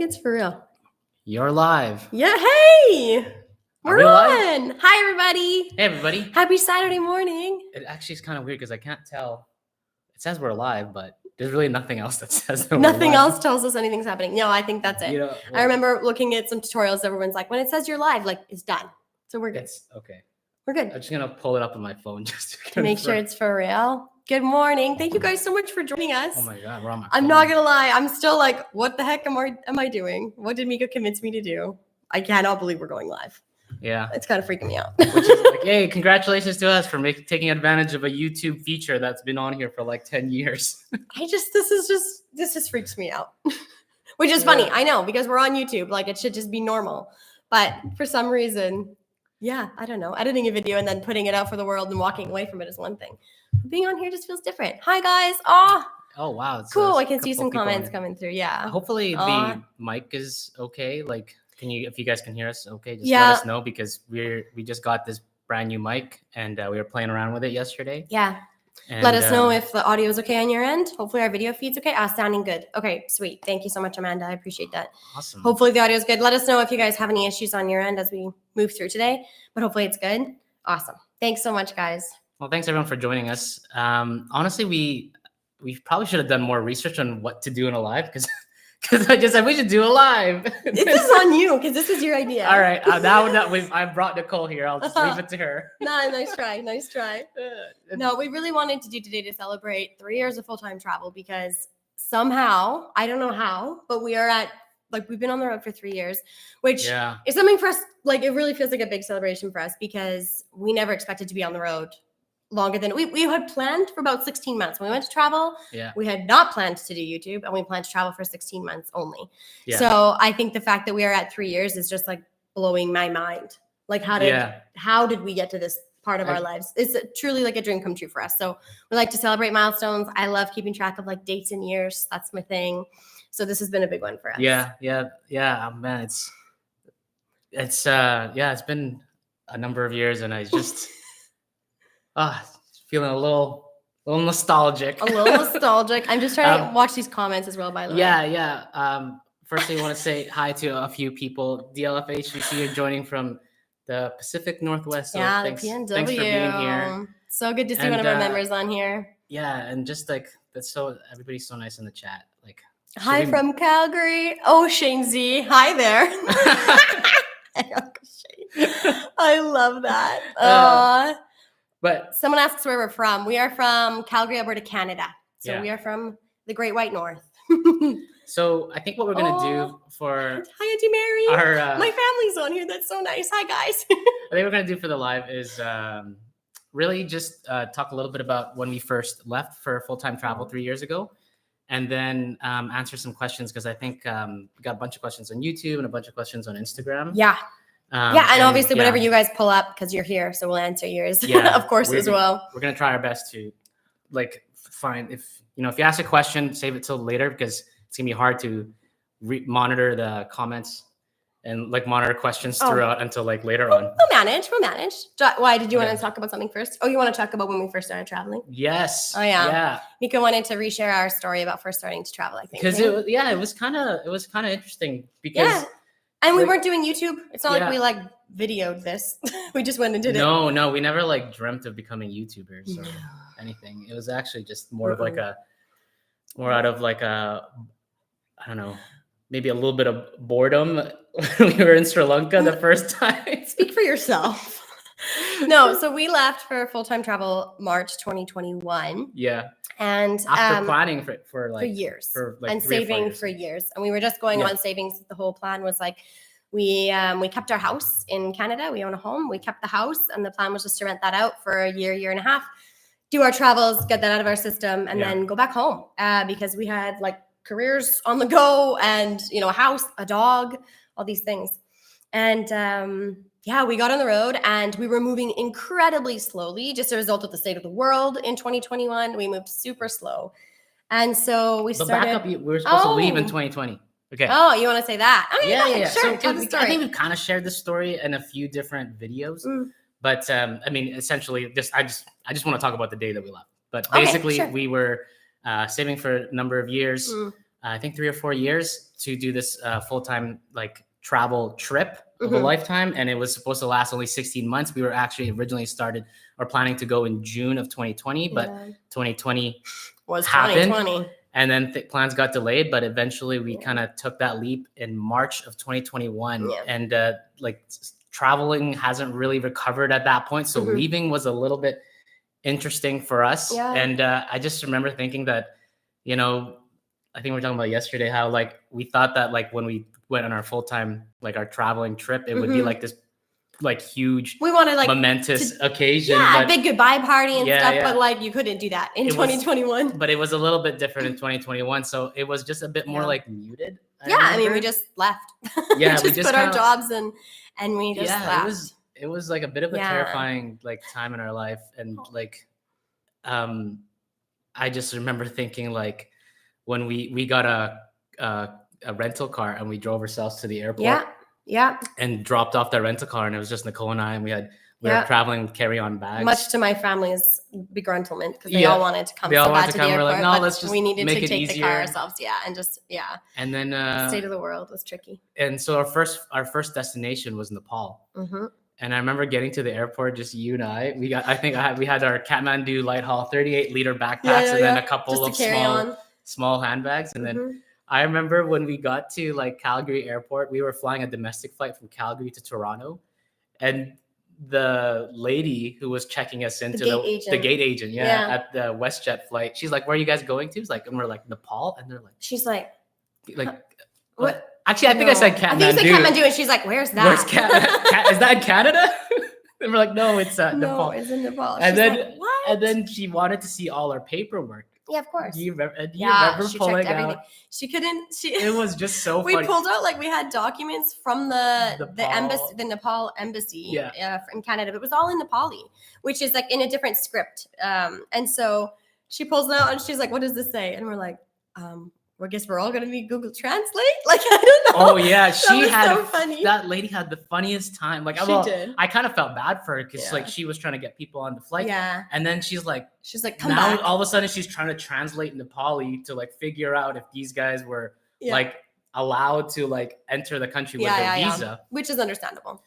It's for real. You're live. Yeah, hey! Are We're we on! live? Hi, everybody! Hey, everybody. Happy Saturday morning! It actually is kind of weird because I can't tell. It says we're live, but there's really nothing else that says that Nothing we're live. else tells us anything's happening. No, I think that's it. You know, I remember looking at some tutorials, everyone's like, when it says you're live, like, it's done. So we're good. It's okay. We're good. I'm just going to pull it up on my phone just To make sure it's for real. Good morning. Thank you guys so much for joining us. Oh my God, we're on my I'm phone. not gonna lie, I'm still like, what the heck am I doing? What did Mika convince me to do? I cannot believe we're going live. Yeah. It's kind of freaking me out. Which is like, hey, congratulations to us for taking advantage of a YouTube feature that's been on here for like 10 years. This just freaks me out. Which is funny, I know, because we're on YouTube. Like, it should just be normal. But for some reason, yeah, I don't know. Editing a video and then putting it out for the world and walking away from it is one thing. Being on here just feels different. Hi, guys. Oh, wow. Cool. I can see some comments coming through. Yeah. Hopefully the mic is okay. Like, if you guys can hear us, okay, just let us know, because we just got this brand new mic and we were playing around with it yesterday. Yeah. And, let us know if the audio is okay on your end. Hopefully our video feed's okay. Sounding good. Okay, sweet. Thank you so much, Amanda. I appreciate that. Awesome. Hopefully the audio is good. Let us know if you guys have any issues on your end as we move through today, but hopefully it's good. Awesome. Thanks so much, guys. Well, thanks everyone for joining us. Honestly, we probably should have done more research on what to do in a live, because I just said we should do a live. This is on you, because this is your idea. All right. I brought Nicole here. I'll just leave it to her. Nice try. Nice try. No, we really wanted to do today to celebrate 3 years of full-time travel, because somehow, I don't know how, but we are we've been on the road for 3 years, which is something for us. Like, it really feels like a big celebration for us, because we never expected to be on the road longer than we had planned for about 16 months. When we went to travel, we had not planned to do YouTube, and we planned to travel for 16 months only. Yeah. So I think the fact that we are at 3 years is just like blowing my mind. Like, how did we get to this part of our lives? It's truly like a dream come true for us. So we like to celebrate milestones. I love keeping track of like dates and years. That's my thing. So this has been a big one for us. Yeah. Man, it's been a number of years, and I just feeling a little nostalgic. I'm just trying to watch these comments as well, by the way. Yeah. Firstly, I want to say hi to a few people. DLFH, we see you joining from the Pacific Northwest. So thanks for being here. So good to see one of our members on here. Yeah, and just like everybody's so nice in the chat. Like, hi from Calgary. Oh, Shane Z. Hi there. I love that. But someone asks where we're from. We are from Calgary, Alberta, Canada. So we are from the Great White North. So I think what we're gonna do for hi, Auntie Mary. My family's on here. That's so nice. Hi, guys. I think we're gonna do for the live is really just talk a little bit about when we first left for full-time travel 3 years ago, and then answer some questions, because I think we got a bunch of questions on YouTube and a bunch of questions on Instagram. Yeah. And obviously whatever you guys pull up, because you're here, so we'll answer yours, of course, as well. We're gonna try our best to find if you ask a question, save it till later, because it's gonna be hard to monitor the comments and monitor questions throughout until later on. We'll manage. Why did you want to talk about something first? Oh, you want to talk about when we first started traveling? Yes. Oh yeah. Mika wanted to reshare our story about first starting to travel, I think. Because it was kind of interesting, because and we weren't doing YouTube. It's not like we videoed this. We just went and did it. No, we never dreamt of becoming YouTubers or anything. It was actually just more of out of I don't know, maybe a little bit of boredom when we were in Sri Lanka the first time. Speak for yourself. No, so we left for full-time travel March 2021. Yeah. And after planning for years, and saving for years, and we were just going on savings. The whole plan was we kept our house in Canada. We own a home. We kept the house, and the plan was just to rent that out for a year and a half, do our travels, get that out of our system, and then go back home, because we had careers on the go, and a house, a dog, all these things. And we got on the road, and we were moving incredibly slowly, just a result of the state of the world in 2021. We moved super slow. And so we started. Back up, we were supposed to leave in 2020. Okay. Oh, you want to say that? Okay, yeah. Sure. So I think we've kind of shared this story in a few different videos. But essentially, I just want to talk about the day that we left. But basically, we were saving for a number of years. I think 3 or 4 years to do this full-time like travel trip of a lifetime, and it was supposed to last only 16 months. We were actually originally started or planning to go in June of 2020, but 2020 was happened, 2020. and then plans got delayed. But eventually, we kind of took that leap in March of 2021, and like traveling hasn't really recovered at that point. So leaving was a little bit interesting for us, and I just remember thinking that, you know, I think we were talking about yesterday how like we thought that like when we went on our full-time like our traveling trip, it would be like this like huge, we wanted like momentous occasion, a big goodbye party and stuff, yeah. but like you couldn't do that in 2021. But it was a little bit different in 2021, so it was just a bit more like muted. I mean, we just left. Yeah, we just put our jobs in and we just left. It was like a bit of a terrifying like time in our life, and like I just remember thinking like when we got a rental car and we drove ourselves to the airport and dropped off that rental car, and it was just Nicole and I, and we were traveling with carry-on bags, much to my family's begruntlment, because they all wanted to come so bad to the airport. We're like, no, let's just we needed to take the car ourselves, and then the state of the world was tricky. And so our first destination was Nepal. And I remember getting to the airport, just you and I. We had our Kathmandu light haul 38-liter backpacks, and then a couple of small handbags. And then I remember when we got to like Calgary airport, we were flying a domestic flight from Calgary to Toronto, and the lady who was checking us into the gate agent, at the WestJet flight, she's like, "Where are you guys going to?" It's like, and we're like, "Nepal," and they're like, she's like what? Actually, I think I said Kathmandu. I think you said Kathmandu, and she's like, "Where's that? Where's is that in Canada?" And we're like, "No, it's Nepal." No, it's in Nepal. And then, like, what? And then she wanted to see all our paperwork. Yeah, of course. Do you remember she pulling checked everything. out? She couldn't. It was just so funny. We pulled out like we had documents from the embassy, the Nepal embassy, in Canada. But it was all in Nepali, which is like in a different script. And so she pulls it out and she's like, "What does this say?" And we're like, "I guess we're all gonna need Google Translate." Like, I don't know. Oh yeah, so funny. That lady had the funniest time. Like, she did. I kind of felt bad for her because like she was trying to get people on the flight. Yeah. And then she's like, "Come back." All of a sudden, she's trying to translate Nepali to like figure out if these guys were like allowed to like enter the country with their visa, which is understandable.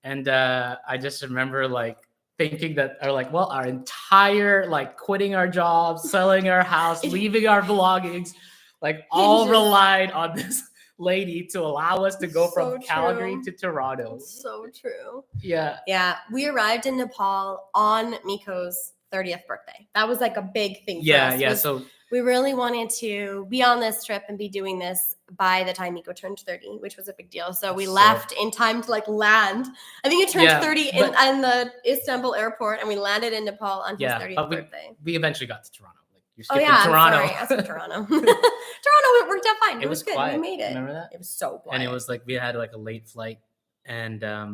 And I just remember like thinking that, our entire like quitting our jobs, selling our house, leaving our belongings, like all relied on this lady to allow us to go from Calgary to Toronto. So true. Yeah. Yeah. We arrived in Nepal on Miko's 30th birthday. That was like a big thing for us. Yeah. So we really wanted to be on this trip and be doing this by the time Miko turned 30, which was a big deal. So we left in time to like land. I think he turned 30 in the Istanbul airport, and we landed in Nepal on his 30th birthday. We eventually got to Toronto. Toronto. I said Toronto. Toronto, it worked out fine. It was good. Quiet. We made it. Remember that? It was so quiet. And it was like we had like a late flight, and I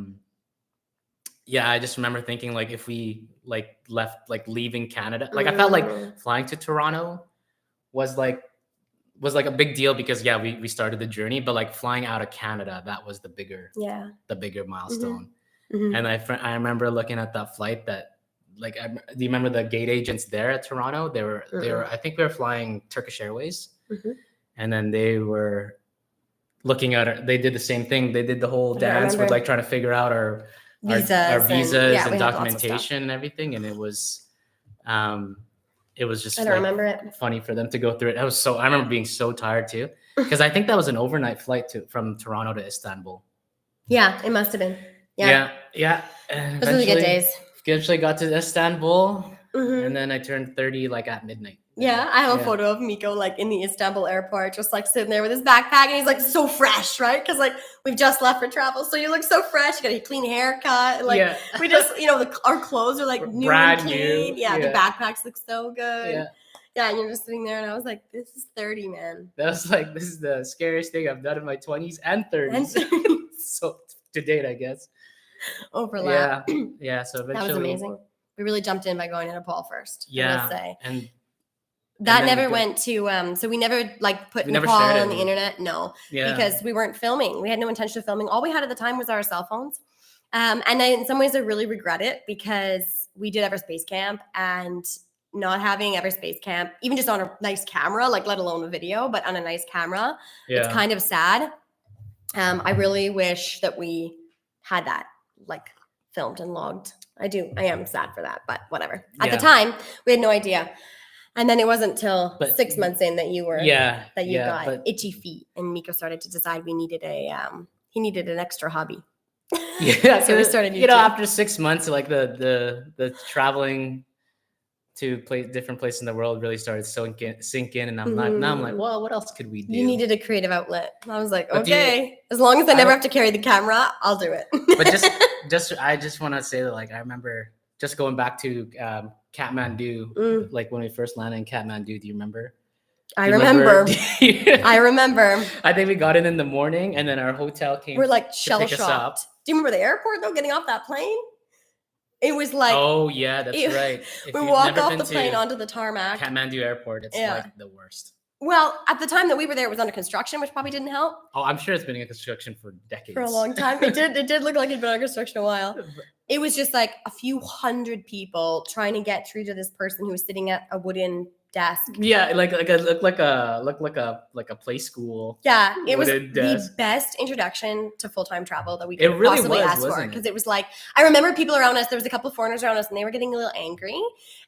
just remember thinking like if we like left like leaving Canada, like I felt like flying to Toronto was like a big deal because we started the journey, but like flying out of Canada, that was the bigger milestone. And I remember looking at that flight that. Like, do you remember the gate agents there at Toronto? They were. I think we were flying Turkish Airways, and then they were looking at it. They did the same thing. They did the whole dance with like trying to figure out our visas and documentation and everything. And it was just funny for them to go through it. I remember being so tired too, because I think that was an overnight flight from Toronto to Istanbul. Yeah, it must have been. Yeah. And those really good days. Eventually got to Istanbul, and then I turned 30 like at midnight. Yeah, I have a photo of Miko like in the Istanbul airport, just like sitting there with his backpack, and he's like so fresh, right? Because like we've just left for travel, so you look so fresh. You got a clean haircut, and, like we just, our clothes are like new and clean. Yeah, the backpacks look so good. Yeah, and you're just sitting there, and I was like, "This is 30, man." That was like, this is the scariest thing I've done in my 20s and 30s. So to date, I guess. Overlap. Yeah. So eventually, that was amazing. We really jumped in by going to Nepal first. Yeah. I will say. And that never went to. So we never like put Nepal on the internet. No. Yeah. Because we weren't filming. We had no intention of filming. All we had at the time was our cell phones. And in some ways, I really regret it because we did have our space camp, and not having Everspace Camp, even just on a nice camera, like let alone a video, but on a nice camera, it's kind of sad. I really wish that we had that like filmed and logged. I am sad for that, but whatever. At the time, we had no idea. And then it wasn't till 6 months in that you got itchy feet, and Miko started to decide he needed an extra hobby. Yeah, so we started. After 6 months, like the traveling to different places in the world really started sink in, and I'm like, well, what else could we do? You needed a creative outlet. I was like, okay, as long as I never have to carry the camera, I'll do it. But I just want to say that, like, I remember just going back to Kathmandu, like when we first landed in Kathmandu. Do you remember? I remember. I remember. I think we got in the morning, and then our hotel came. We're like shell shocked. Do you remember the airport though? Getting off that plane, it was like. Oh yeah, that's right. We walk off the plane onto the tarmac. Kathmandu Airport. It's like the worst. Well, at the time that we were there, it was under construction, which probably didn't help. Oh, I'm sure it's been in construction for decades. For a long time. It did look like it'd been under construction a while. It was just like a few hundred people trying to get through to this person who was sitting at a wooden desk. Yeah, like a play school. Yeah, it was the best introduction to full-time travel that we could possibly ask for, because it was like, I remember people around us, there was a couple of foreigners around us, and they were getting a little angry,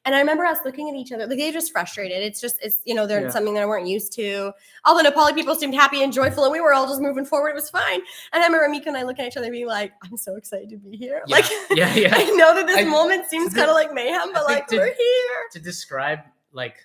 and I remember us looking at each other, like, they're just frustrated. It's they're something that I weren't used to. All the Nepali people seemed happy and joyful, and we were all just moving forward. It was fine. And I remember Mika and I looking at each other being like, I'm so excited to be here. Yeah. Like, yeah. I know that this moment seems kind of like mayhem, but like, we're here. To describe like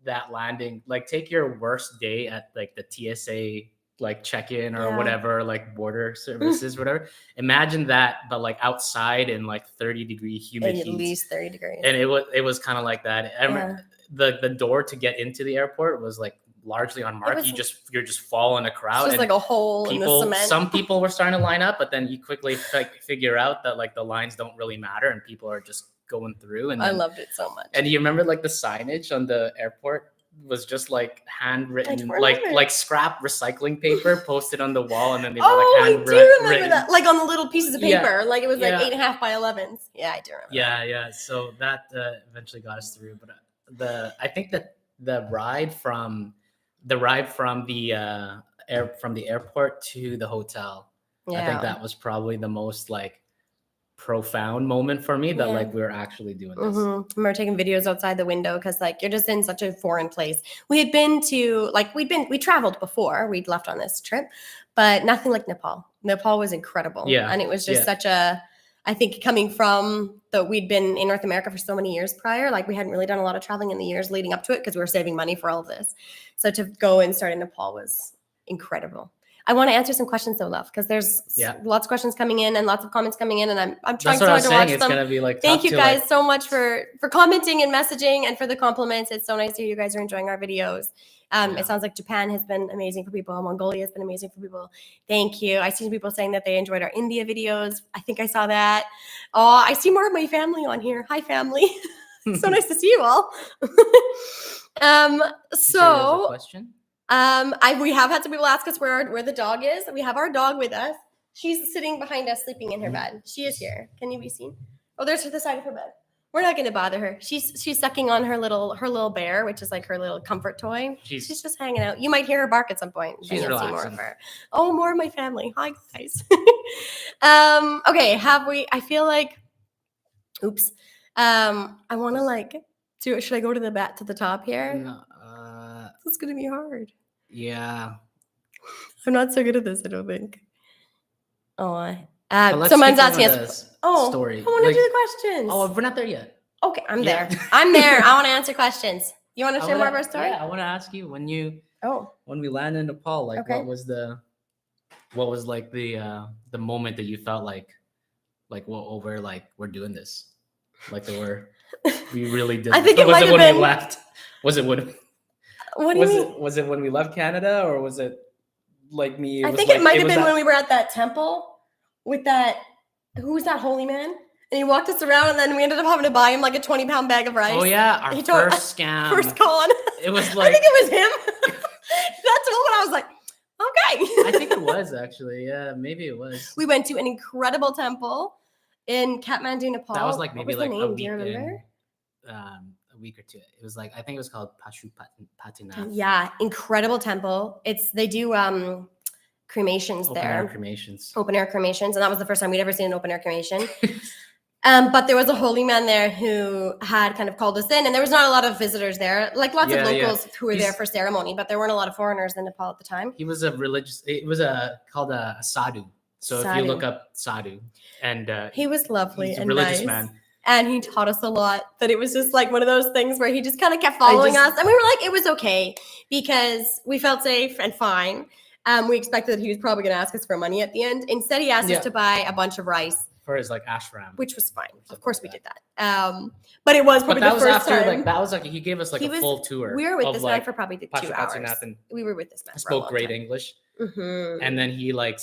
that landing, like, take your worst day at like the TSA like check-in or whatever, like border services, whatever. Imagine that, but like outside in like 30-degree humid heat. At least 30 degrees. And it was kind of like that. I remember the door to get into the airport was like largely unmarked. You're just fall in a crowd. It's just like a hole in the cement. Some people were starting to line up, but then you quickly figure out that like the lines don't really matter, and people are just going through. And I loved it so much. And you remember like the signage on the airport was just like handwritten, like scrap recycling paper posted on the wall, and then they were like handwritten. I do remember that, like on the little pieces of paper, like it was like 8.5 by 11s. Yeah, I do remember. Yeah. So that eventually got us through. But I think that the ride from the airport to the hotel, I think that was probably the most like profound moment for me, that like we were actually doing this. We were taking videos outside the window because like you're just in such a foreign place. We had been to we traveled before, we'd left on this trip, but nothing like Nepal. Nepal was incredible. Yeah. And it was just such I think coming from we'd been in North America for so many years prior, like we hadn't really done a lot of traveling in the years leading up to it because we were saving money for all of this. So to go and start in Nepal was incredible. I want to answer some questions though, love, because there's lots of questions coming in and lots of comments coming in, and I'm trying so hard to watch them. It's gonna be like, thank you guys so much for commenting and messaging and for the compliments. It's so nice to hear you guys are enjoying our videos. It sounds like Japan has been amazing for people. Mongolia has been amazing for people. Thank you. I see people saying that they enjoyed our India videos. I think I saw that. Oh, I see more of my family on here. Hi, family. So nice to see you all. So. Question? We have had some people ask us where the dog is. We have our dog with us. She's sitting behind us, sleeping in her bed. She is here. Can you be seen? Oh, there's the side of her bed. We're not going to bother her. She's sucking on her little bear, which is like her little comfort toy. She's just hanging out. You might hear her bark at some point. She's relaxing. See more of her. Oh, more of my family. Hi, guys. Okay. I feel like, oops. I want to should I go to the top here? No. It's going to be hard. Yeah. I'm not so good at this, I don't think. Oh, someone's asking us. Story. I want to do the questions. Oh, we're not there yet. Okay, I'm there. I'm there. I want to answer questions. You want to share more of our story? Yeah, I want to ask you when we landed in Nepal, like what was the moment that you felt like we're doing this, like we really did. I think it might have been. We left? Was it when? What do you mean? Was it when we left Canada, or was it like me? I think it might have been when we were at that temple with that. Who was that holy man? And he walked us around, and then we ended up having to buy him like a 20-pound bag of rice. Oh yeah, our first scam. First con. It was like, I think it was him. That's the moment I was like, okay. I think it was actually. Yeah, maybe it was. We went to an incredible temple in Kathmandu, Nepal. That was like maybe like a week week or two. It was like, I think it was called Pashupatinath. Yeah, incredible temple. They do cremations Open there. air cremations. Open air cremations. And that was the first time we'd ever seen an open air cremation. But there was a holy man there who had kind of called us in, and there was not a lot of visitors there, like lots of locals who were there for ceremony, but there weren't a lot of foreigners in Nepal at the time. He was called a sadhu. So if you look up sadhu, and he was lovely he's a and religious nice. man. And he taught us a lot, but it was just like one of those things where he just kind of kept following us. And we were like, it was okay because we felt safe and fine. We expected that he was probably going to ask us for money at the end. Instead, he asked us to buy a bunch of rice. For his like ashram. Which was fine. Of course we did that. But it was probably the first time. Like, that was like, he gave us like a full tour. We were with this man for probably 2 hours. And we were with this man. Spoke great English. Mm-hmm. And then he like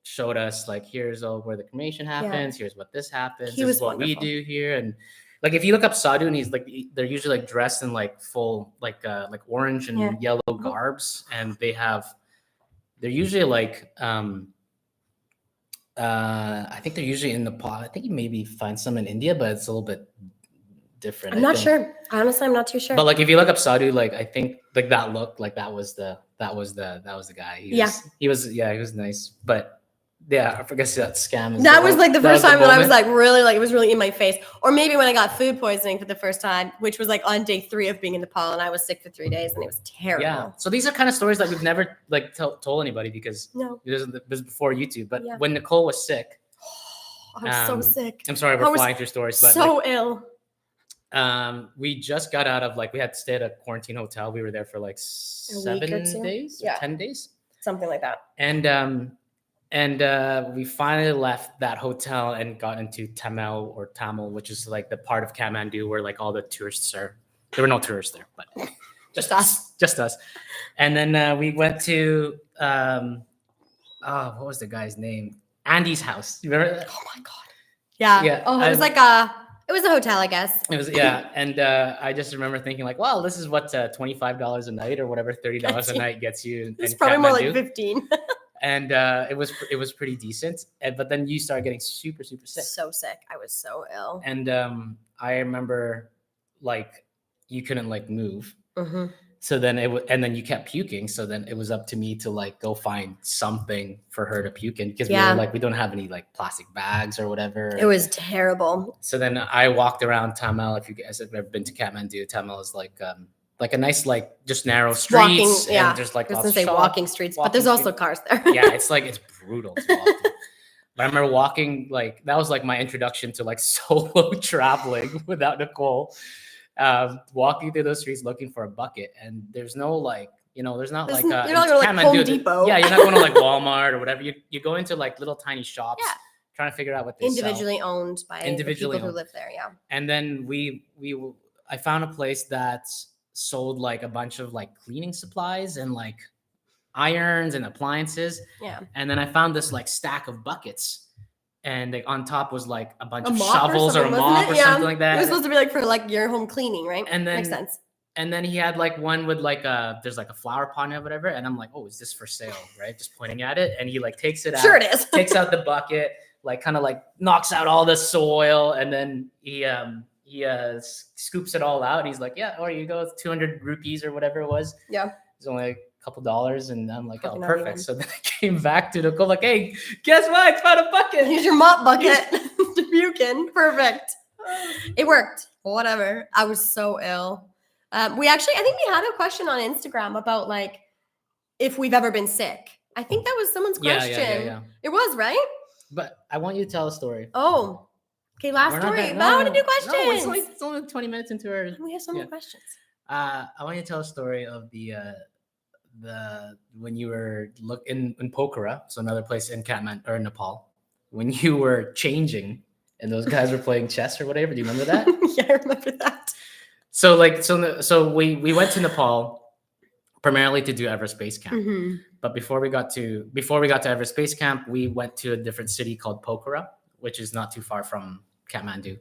showed us like, here's where the cremation happens. Here's what this happens. This is what we do here. And like, if you look up sadhu, and he's like, they're usually like dressed in like full like orange and yellow garbs, and they're usually like I think they're usually in Nepal. I think you maybe find some in India, but it's a little bit different. I'm not sure. Honestly, I'm not too sure. But like, if you look up sadhu, like I think like that look, like that was the guy. He was nice. But yeah, I guess that scam. That was like the first time that I was like really like it was really in my face. Or maybe when I got food poisoning for the first time, which was like on day 3 of being in Nepal, and I was sick for 3 days, and it was terrible. Yeah. So these are kind of stories that we've never like told anybody because it was before YouTube. But when Nicole was sick, I was so sick. I'm sorry, we're flying through stories, but so ill. We just got out of we had to stay at a quarantine hotel. We were there for like 7 days, 10 days, something like that. And we finally left that hotel and got into Tamil, which is like the part of Kathmandu where like all the tourists are. There were no tourists there, but just us. And then we went to what was the guy's name? Andy's house. You remember that? Oh my god. Yeah. Oh, it was it was a hotel, I guess. It was and I just remember thinking like, wow, this is what $25 a night or whatever $30 a night gets you. It's probably more like 15. And it was pretty decent. But then you started getting super, super sick. So sick. I was so ill. And I remember like you couldn't like move. Mm-hmm. So then and then you kept puking. So then it was up to me to like go find something for her to puke in because we were like, we don't have any like plastic bags or whatever. It was terrible. So then I walked around Tamil. If you guys have ever been to Kathmandu, Tamil is like a nice, like just narrow streets. And there's like lots of walking streets, but there's also cars there. Yeah, it's brutal to walk through. But I remember walking, like that was like my introduction to like solo traveling without Nicole. Walking through those streets looking for a bucket, and there's no like, there's not like you're not going to like Home Depot. Yeah, you're not going to like Walmart or whatever. You go into like little tiny shops, trying to figure out what they individually sell. Owned by the people who live there. Yeah. And then I found a place that sold like a bunch of like cleaning supplies and like irons and appliances. Yeah. And then I found this like stack of buckets. And like on top was like a bunch of shovels or a mop or something like that. It was supposed to be like for like your home cleaning, right? And then makes sense. And then he had like one with like there's like a flower pot or whatever. And I'm like, oh, is this for sale? Right? Just pointing at it. And he like takes it out. Sure it is. Takes out the bucket, like kind of like knocks out all the soil. And then he scoops it all out. He's like, yeah, or you go, 200 rupees or whatever it was. Yeah. It's only like couple dollars, and I'm like, oh, perfect. So then I came back to Nicole, like, hey, guess what? I found a bucket. Here's your mop bucket to puke in. Perfect. It worked. Whatever. I was so ill. I think we had a question on Instagram about like if we've ever been sick. I think that was someone's question. Yeah. It was, right? But I want you to tell a story. Oh, okay. Last story. But I want to do questions. No, it's only 20 minutes into our. We have so many questions. I want you to tell a story of the when you were in Pokhara, so another place in Kathmandu or Nepal, when you were changing and those guys were playing chess or whatever. Do you remember that? Yeah, I remember that. So we went to Nepal primarily to do Everest Base Camp. Mm-hmm. But before we got to Everest Base Camp, we went to a different city called Pokhara, which is not too far from Kathmandu,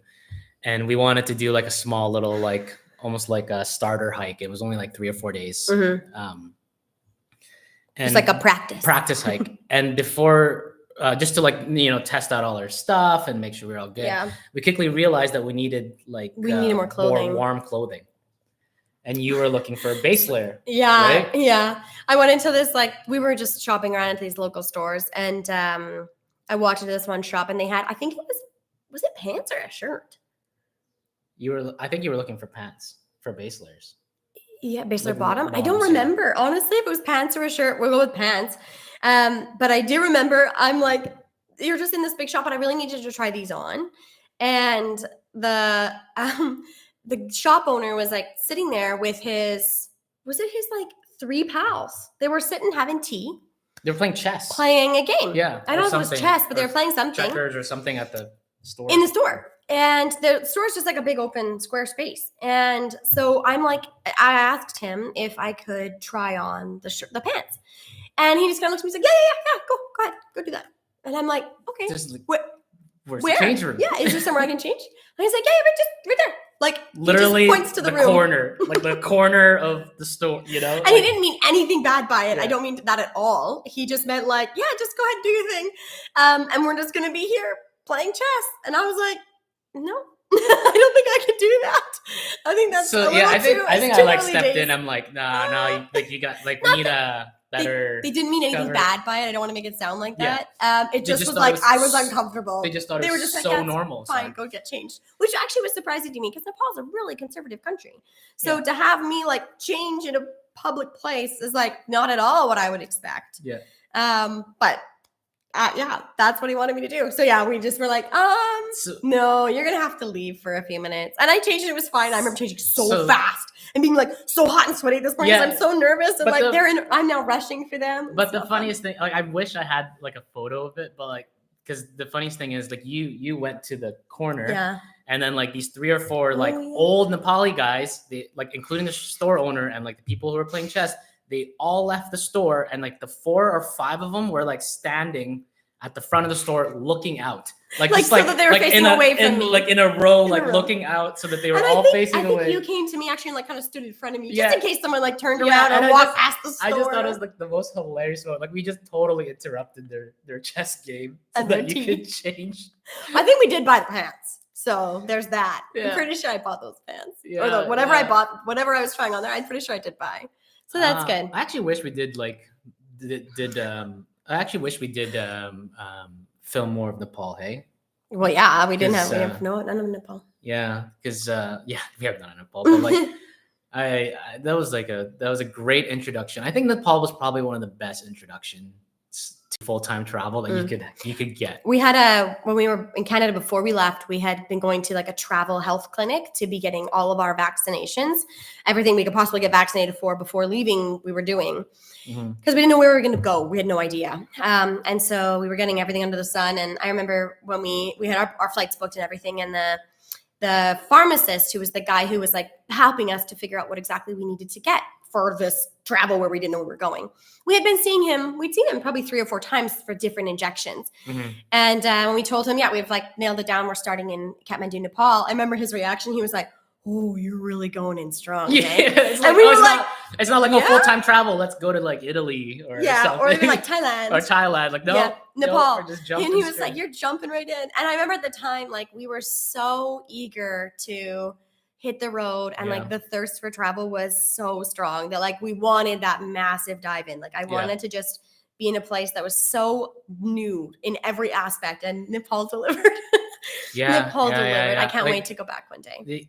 and we wanted to do like a small little like almost like a starter hike. It was only like 3 or 4 days. Mm-hmm. And it's like a practice hike. And before just to like test out all our stuff and make sure we're all good. Yeah. We quickly realized that we needed more clothing, more warm clothing. And you were looking for a base layer. Yeah, right? yeah. I went into this, like, we were just shopping around at these local stores, and I walked into this one shop, and they had, I think it was it pants or a shirt? I think you were looking for pants for base layers. Yeah, base layer Like bottom. I don't bottoms, remember. Honestly, if it was pants or a shirt, we'll go with pants. But I do remember, I'm like, you're just in this big shop, and I really needed to try these on. And the shop owner was like sitting there with his like 3 pals. They were sitting having tea. They were playing chess. Playing a game. Yeah. I don't know if it was chess, but they were playing something. Checkers or something at the store. In the store. And the store is just like a big open square space. And so I'm like, I asked him if I could try on the pants. And he just kind of looks at me and he's like, yeah, go ahead, go do that. And I'm like, okay. Just like, where? the change room? Yeah, is there somewhere I can change? And he's like, yeah, right there. Like, literally he just points to the room. Corner, like the corner of the store, And like, he didn't mean anything bad by it. Yeah. I don't mean that at all. He just meant like, yeah, just go ahead and do your thing. And we're just going to be here playing chess. And I was like, no, I don't think I can do that. I think that's so. Yeah, I think I like stepped in. I'm like, no, like you got like we need a better. They didn't mean anything cover. bad by it. I don't want to make it sound like Yeah. that. It just was thought like it was I was uncomfortable. They just thought They it were was just like, so yeah, it's normal. fine, go get changed. Which actually was surprising to me because Nepal's a really conservative country. So Yeah. to have me like change in a public place is like not at all what I would expect. Yeah. But yeah, that's what he wanted me to do. So yeah, we just were like, no, you're gonna have to leave for a few minutes. And I changed it. It was fine. I remember changing so fast and being like so hot and sweaty at this point because I'm so nervous and like I'm now rushing for them. But the funniest thing, like I wish I had like a photo of it, but like because the funniest thing is like you went to the corner, yeah, and then like these 3 or 4 like old Nepali guys, they like including the store owner and like the people who were playing chess, they all left the store, and like the 4 or 5 of them were like standing at the front of the store looking out, like just, so that they were facing away from me, like in a row, like looking out, so that they were all facing away. I think you came to me actually and like kind of stood in front of me, Yeah. just in case someone like turned around or walked past the store. I just thought it was like the most hilarious one. Like we just totally interrupted their chess game so And that their you tea. could change. I think we did buy the pants, so there's that. Yeah. I'm pretty sure I bought those pants, Yeah, or whatever I bought, whatever I was trying on there. I'm pretty sure I did buy. So that's good. I actually wish we did film more of Nepal. Hey. Well, yeah, we didn't 'Cause, have none of Nepal. Yeah, because we have none in Nepal, but like I that was a great introduction. I think Nepal was probably one of the best introductions to full-time travel that you could get. We had when we were in Canada before we left, we had been going to like a travel health clinic to be getting all of our vaccinations, everything we could possibly get vaccinated for before leaving. We were doing because we didn't know where we were going to go. We had no idea, and so we were getting everything under the sun. And I remember when we had our flights booked and everything, and the pharmacist, who was the guy who was like helping us to figure out what exactly we needed to get for this travel where we didn't know where we were going. We had been seeing him. We'd seen him probably 3 or 4 times for different injections. And when we told him, we've like nailed it down, we're starting in Kathmandu, Nepal. I remember his reaction. He was like, "Oh, you're really going in strong." Yeah, it's like, and we were like, it's not like full-time travel. Let's go to like Italy or something. or even like Thailand or Thailand. Like Nepal. We're just and he was straight. like, "You're jumping right in." And I remember at the time, like we were so eager to hit the road, and like the thirst for travel was so strong that like we wanted that massive dive in. Like I wanted to just be in a place that was so new in every aspect, and Nepal delivered. Nepal delivered. I can't wait to go back one day.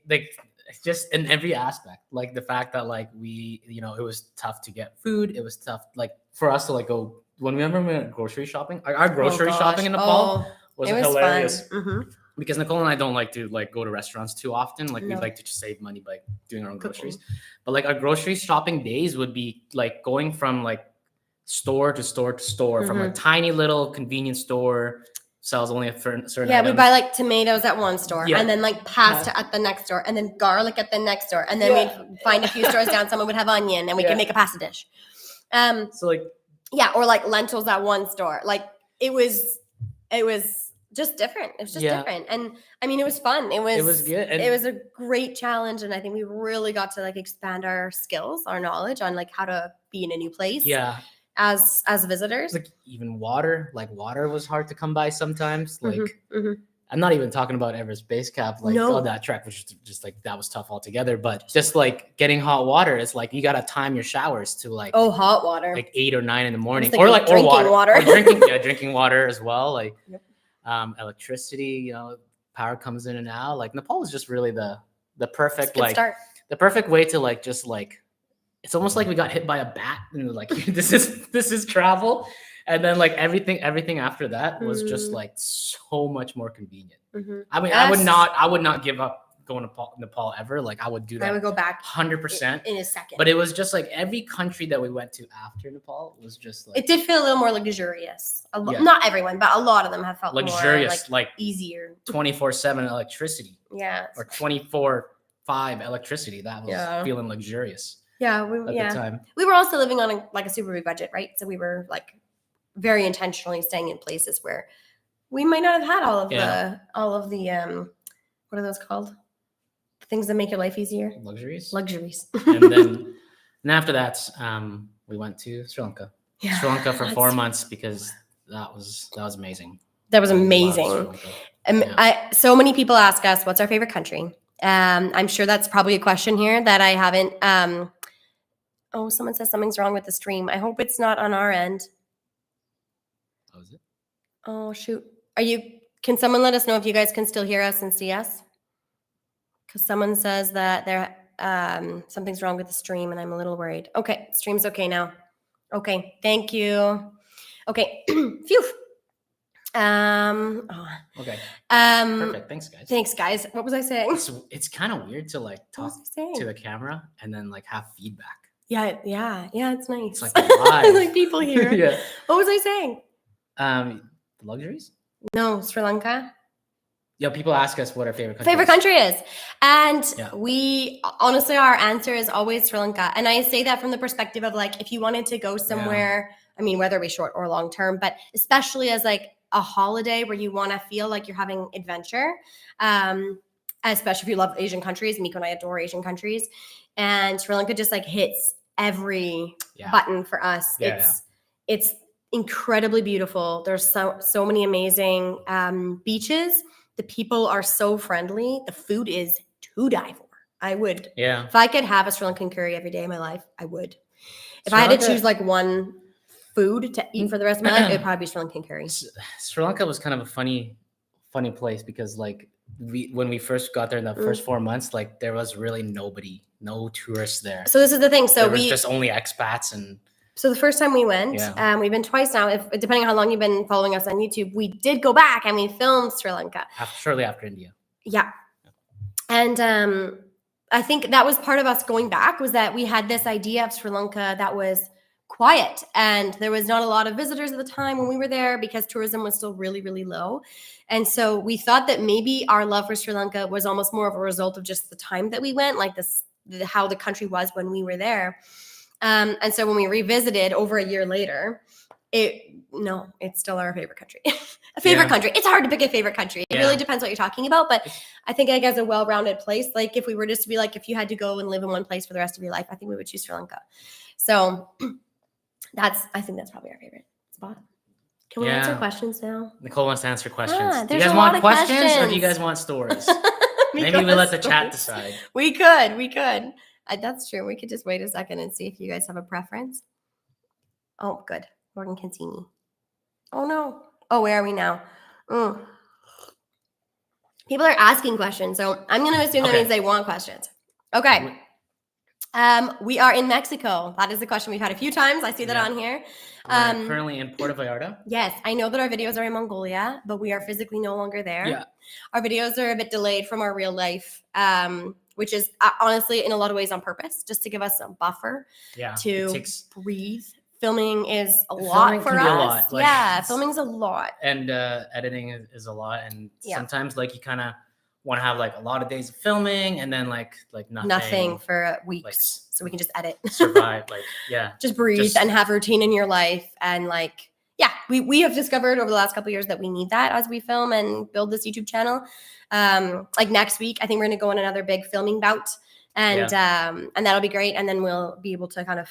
Just in every aspect, like the fact that like we, it was tough to get food. It was tough, like for us to like go when we went grocery shopping. Our grocery shopping in Nepal was hilarious. Fun. Because Nicole and I don't like to like go to restaurants too often. Like we like to just save money by doing our own groceries. But like our grocery shopping days would be like going from like store to store to store, from a tiny little convenience store, sells only a certain we buy like tomatoes at one store and then like pasta at the next store and then garlic at the next store. And then we'd find a few stores down, someone would have onion and we could make a pasta dish. So like, or like lentils at one store. Like it was just different. It was just different. And I mean, it was fun. It was good. And it was a great challenge. And I think we really got to like expand our skills, our knowledge on like how to be in a new place. Yeah. as visitors. Like even water was hard to come by sometimes. Like Mhm. I'm not even talking about Everest Base Camp. Like No. that trek was just like that was tough altogether. But just like getting hot water, it's like you gotta time your showers to like hot water. like 8 or 9 in the morning, thinking or like drinking or water. or drinking water as well. Like electricity, power comes in and out. Like Nepal is just really the perfect Good start. the perfect way to like just like it's almost like we got hit by a bat and like this is travel. And then like everything after that was just like so much more convenient. I mean, I would not give up going to Nepal ever. Like I would do that. I would go back 100% in a second. But it was just like every country that we went to after Nepal was just like it did feel a little more luxurious. Not everyone, but a lot of them have felt luxurious, more, like easier. 24/7 electricity. Yeah. Or 24/5 electricity. That was feeling luxurious. Yeah, at the time. We were also living on a super big budget, right? So we were like very intentionally staying in places where we might not have had all of the what are those called? Things that make your life easier. Luxuries. And after that, we went to Sri Lanka. Yeah, Sri Lanka for 4 months because that was amazing. That was amazing. So many people ask us, what's our favorite country? I'm sure that's probably a question here that I haven't. Someone says something's wrong with the stream. I hope it's not on our end. Oh, is it? Oh, shoot. Can someone let us know if you guys can still hear us and see us? Because someone says that something's wrong with the stream and I'm a little worried. Okay, stream's okay now. Okay, thank you. Okay, phew. Okay. Perfect. Thanks, guys. What was I saying? It's kind of weird to like talk to the camera and then like have feedback. Yeah, it's nice. It's like live. Like people here. Yeah. What was I saying? The luxuries? No, Sri Lanka. Yeah, people ask us what our favorite country is. And we honestly, our answer is always Sri Lanka. And I say that from the perspective of like, if you wanted to go somewhere, I mean, whether it be short or long term, but especially as like a holiday where you want to feel like you're having adventure, especially if you love Asian countries. Miko and I adore Asian countries. And Sri Lanka just like hits every button for us. It's incredibly beautiful. There's so many amazing beaches. The people are so friendly. The food is to die for. I would. Yeah. If I could have a Sri Lankan curry every day of my life, I would. If I had to choose like one food to eat for the rest of my life, it would probably be Sri Lankan curry. Sri Lanka was kind of a funny place because like when we first got there in the first 4 months, like there was really no tourists there. So this is the thing. So there was just only expats and. So the first time we went, we've been twice now. Depending on how long you've been following us on YouTube, we did go back and we filmed Sri Lanka. Shortly after India. Yeah. And I think that was part of us going back was that we had this idea of Sri Lanka that was quiet. And there was not a lot of visitors at the time when we were there because tourism was still really, really low. And so we thought that maybe our love for Sri Lanka was almost more of a result of just the time that we went, like how the country was when we were there. And so when we revisited over a year later, it's still our favorite country. Country. It's hard to pick a favorite country. It really depends what you're talking about. But I think like as a well-rounded place, like if we were just to be like, if you had to go and live in one place for the rest of your life, I think we would choose Sri Lanka. So I think that's probably our favorite spot. Can we answer questions now? Nicole wants to answer questions. Do you guys want questions or do you guys want stories? Maybe we let the chat decide. We could. That's true. We could just wait a second and see if you guys have a preference. Oh, good. Morgan can see me. Oh, no. Oh, where are we now? People are asking questions, so I'm going to assume that means they want questions. Okay. We are in Mexico. That is the question we've had a few times. I see that on here. We're currently in Puerto Vallarta. Yes, I know that our videos are in Mongolia, but we are physically no longer there. Yeah. Our videos are a bit delayed from our real life, which is honestly in a lot of ways on purpose, just to give us a buffer to breathe. Filming is a lot for us. Filming's a lot. And editing is a lot. And sometimes like you kind of want to have like a lot of days of filming and then like nothing for weeks. So we can just edit. Survive. Just breathe and have routine in your life. And like, we have discovered over the last couple of years that we need that as we film and build this YouTube channel. Like next week, I think we're going to go on another big filming bout and that'll be great. And then we'll be able to kind of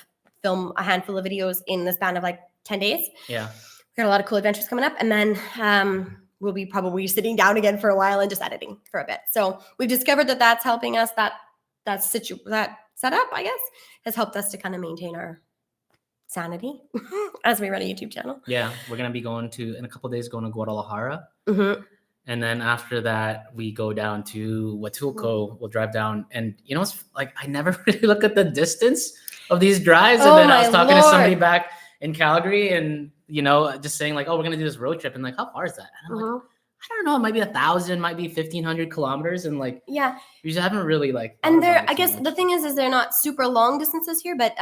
film a handful of videos in the span of like 10 days. Yeah. We got a lot of cool adventures coming up. And then we'll be probably sitting down again for a while and just editing for a bit. So we've discovered that that's helping us. That setup, I guess, has helped us to kind of maintain our sanity as we run a YouTube channel. Yeah. We're going to be in a couple of days, going to Guadalajara. Mm-hmm. And then after that, we go down to Huatulco. We'll drive down. And it's like, I never really look at the distance of these drives. And then I was talking to somebody back in Calgary and, just saying like, oh, we're going to do this road trip. And like, how far is that? And I'm like, I don't know. It might be 1,000, might be 1,500 kilometers. And like, yeah, we just haven't really like. And I guess the thing is they're not super long distances here, but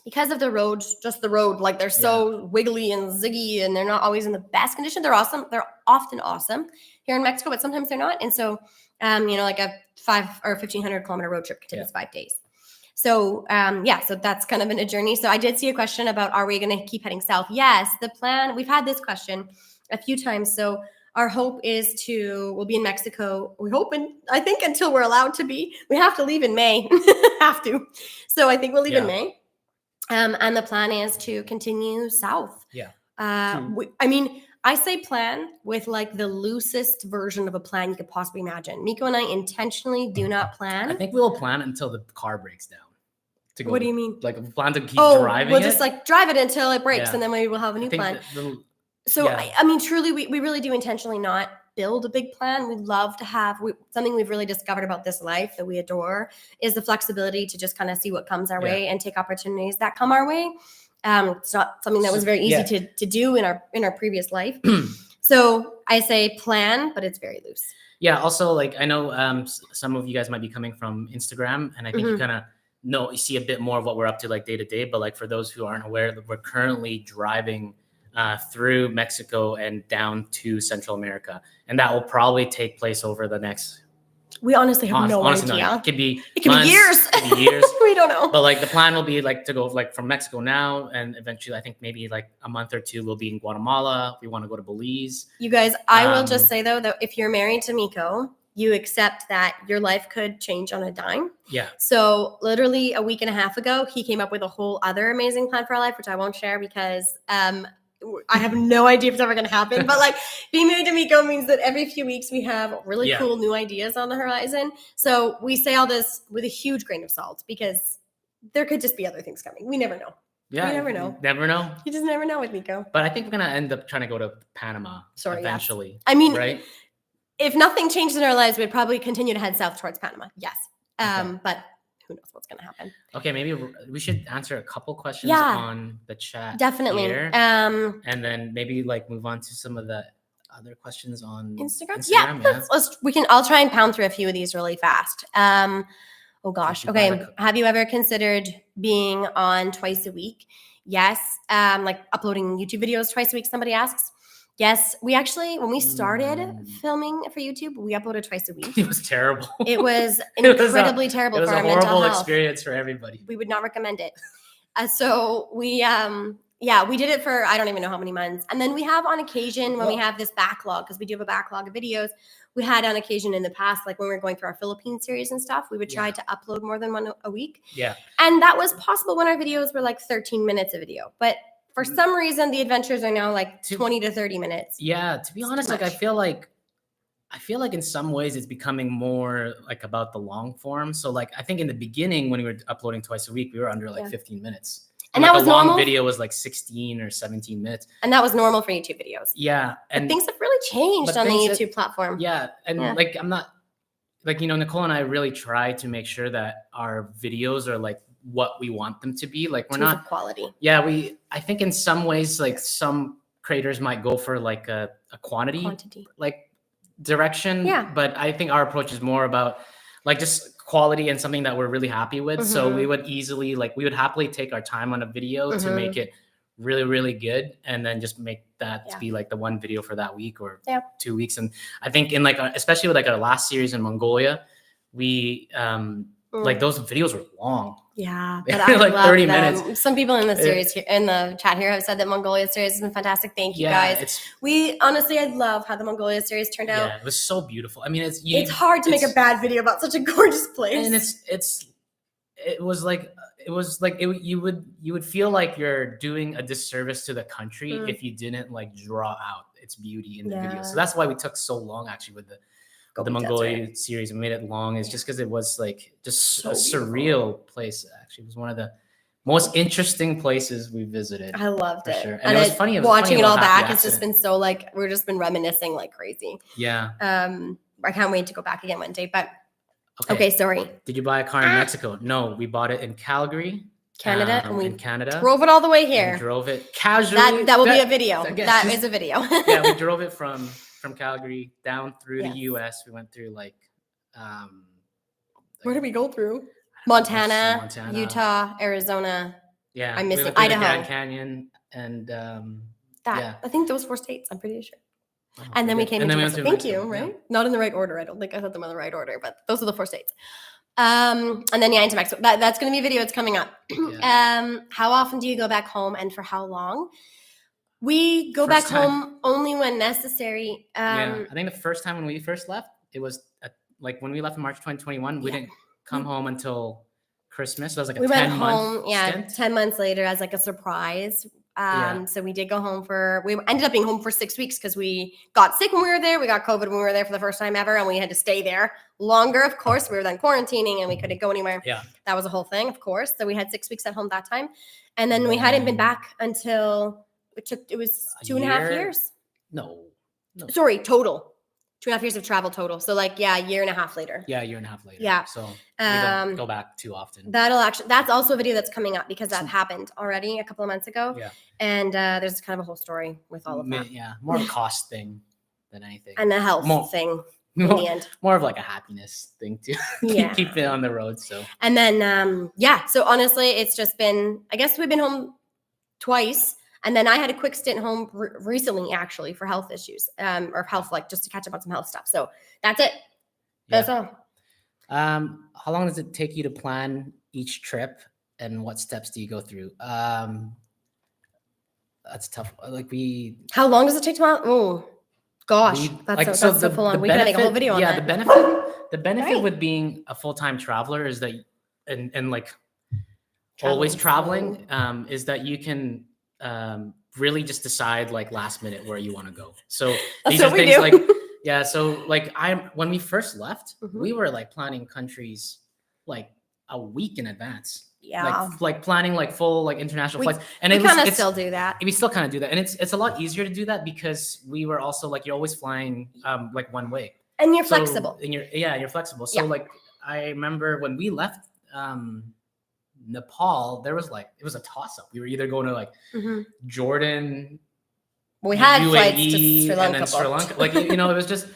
because of the road, like they're so wiggly and ziggy and they're not always in the best condition. They're awesome. They're often awesome here in Mexico, but sometimes they're not. And so, like a 5 or 1,500 kilometer road trip could take us 5 days. So, so that's kind of been a journey. So I did see a question about, are we going to keep heading south? Yes, the plan, we've had this question a few times. So our hope is we'll be in Mexico. We hope, I think until we're allowed to be, we have to leave in May. Have to. So I think we'll leave in May. And the plan is to continue south. Yeah. I say plan with like the loosest version of a plan you could possibly imagine. Miko and I intentionally do not plan. I think we'll plan until the car breaks down. What do you mean? Like we plan to keep driving we'll just like drive it until it breaks and then maybe we'll have a new plan. Truly, we really do intentionally not build a big plan. We love to have something we've really discovered about this life that we adore is the flexibility to just kind of see what comes our way and take opportunities that come our way. It's not something that was very easy to do in our previous life. So I say plan, but it's very loose. Yeah. Also, like I know some of you guys might be coming from Instagram, and I think you kind of you see a bit more of what we're up to like day to day. But like for those who aren't aware, that we're currently driving through Mexico and down to Central America. And that will probably take place over the next... We honestly have no idea. It could be years. It could be years. We don't know. But like the plan will be like to go like from Mexico now. And eventually I think maybe like a month or two we'll be in Guatemala. We want to go to Belize. You guys, I will just say though, that if you're married to Miko, you accept that your life could change on a dime. Yeah. So literally a week and a half ago, he came up with a whole other amazing plan for our life, which I won't share because I have no idea if it's ever going to happen, but like being married to Miko means that every few weeks we have really cool new ideas on the horizon. So we say all this with a huge grain of salt because there could just be other things coming. We never know. Yeah. We never know. Never know. You just never know with Miko. But I think we're going to end up trying to go to Panama eventually. Yes. I mean, right? If nothing changed in our lives, we'd probably continue to head south towards Panama. Yes. But who knows what's going to happen. Okay, maybe we should answer a couple questions on the chat. Definitely. Here, and then maybe like move on to some of the other questions on Instagram. I'll try and pound through a few of these really fast. Oh gosh. Okay. Have you ever considered being on twice a week? Yes. Like uploading YouTube videos twice a week, somebody asks. Yes, we actually, when we started filming for YouTube, we uploaded twice a week. It was terrible. It was incredibly terrible for our mental health. It was a horrible experience for everybody. We would not recommend it. So we did it for, I don't even know how many months. And then we have on occasion when we have this backlog, because we do have a backlog of videos, we had on occasion in the past, like when we were going through our Philippine series and stuff, we would try to upload more than one a week. Yeah. And that was possible when our videos were like 13 minutes a video. But for some reason, the adventures are now like 20 to 30 minutes. Yeah, to be honest, like I feel like in some ways it's becoming more like about the long form. So like I think in the beginning when we were uploading twice a week, we were under like 15 minutes. And that was the long normal. Video was like 16 or 17 minutes. And that was normal for YouTube videos. Yeah. And things have really changed on the YouTube platform. Yeah. And like I'm not like, Nicole and I really try to make sure that our videos are like what we want them to be. Like we're not quality. Yeah, I think in some ways like some creators might go for like a quantity like direction. Yeah. But I think our approach is more about like just quality and something that we're really happy with. So we would happily take our time on a video to make it really, really good. And then just make that to be like the one video for that week or 2 weeks. And I think in like, especially with like our last series in Mongolia, we like those videos were long. Yeah, but I like love 30 them. Minutes. Some people in the series here, in the chat here have said that Mongolia series has been fantastic. Thank you guys. I love how the Mongolia series turned out. Yeah, it was so beautiful. I mean, it's hard to make a bad video about such a gorgeous place. And it's it was like you would feel like you're doing a disservice to the country if you didn't like draw out its beauty in the video. So that's why we took so long actually with the Mongolia series. We made it long is just because it was like just so a surreal place. Actually, it was one of the most interesting places we visited. I loved it. Sure. And it was funny. Watching it all back, it's just been so like we're just been reminiscing like crazy. Yeah. I can't wait to go back again one day. But okay, sorry. Did you buy a car in Mexico? No, we bought it in Calgary, Canada, and we Canada drove it all the way here. We drove it casually. That will be a video. That is a video. Yeah, we drove it from Calgary down through the U.S. We went through like, where did we go through? Montana, Utah, Arizona. Yeah, I'm missing we Idaho, the Grand Canyon, and I think those 4 states. I'm pretty sure. And then we came into Mexico. Thank you. Right? Yeah. Not in the right order. I don't think I said them in the right order, but those are the 4 states. And then into Mexico. That's going to be a video. It's coming up. Yeah. How often do you go back home, and for how long? We go back home only when necessary. I think the first time when we first left, it was like when we left in March 2021. We didn't come home until Christmas. So it was like a 10-month stint. 10 months later as like a surprise. So we did go home we ended up being home for 6 weeks because we got sick when we were there. We got COVID when we were there for the first time ever, and we had to stay there longer. Of course, we were then quarantining and we couldn't go anywhere. Yeah, that was a whole thing, of course. So we had 6 weeks at home that time, and then we hadn't been back until it was 2.5 years. No, sorry, total 2.5 years of travel total. So like, a year and a half later. Yeah, a year and a half later. Yeah. So we don't go back too often. That's also a video that's coming up because that happened already a couple of months ago. Yeah. And there's kind of a whole story with all of that. Yeah, more a cost thing than anything. And a health thing in the end. More of like a happiness thing to keep it on the road. So. And then, so honestly, it's just been, I guess we've been home twice. And then I had a quick stint home recently, actually, for health issues, or health, like just to catch up on some health stuff. So that's it. That's all. How long does it take you to plan each trip, and what steps do you go through? That's tough. How long does it take to plan? Oh, gosh, that's so full on. We can make a whole video on that. The benefit with being a full-time traveler is that, and like always traveling, is that you can really just decide like last minute where you want to go. So these are things like, so like when we first left, we were like planning countries like a week in advance. Yeah. Like planning like full like international flights. And we kind of still do that. We still kind of do that. And it's a lot easier to do that because we were also like, you're always flying like one way. And you're flexible. And you're flexible. So like I remember when we left Nepal, there was like, it was a toss up. We were either going to like Jordan, we had UAE, flights to Sri Lanka, and then Sri Lanka. Like, it was just,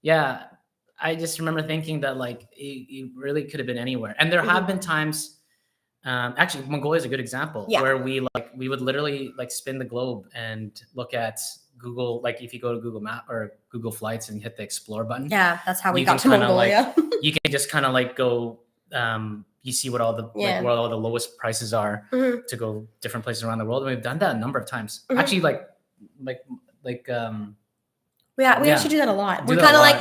I just remember thinking that like, it really could have been anywhere. And there have been times, actually Mongolia is a good example where we would literally like spin the globe and look at Google, like if you go to Google Map or Google Flights and hit the explore button. Yeah, that's how we got to Mongolia. You can just kind of like go, you see what all the where all the lowest prices are to go different places around the world. And we've done that a number of times. Actually, we actually do that a lot. We're kind of like,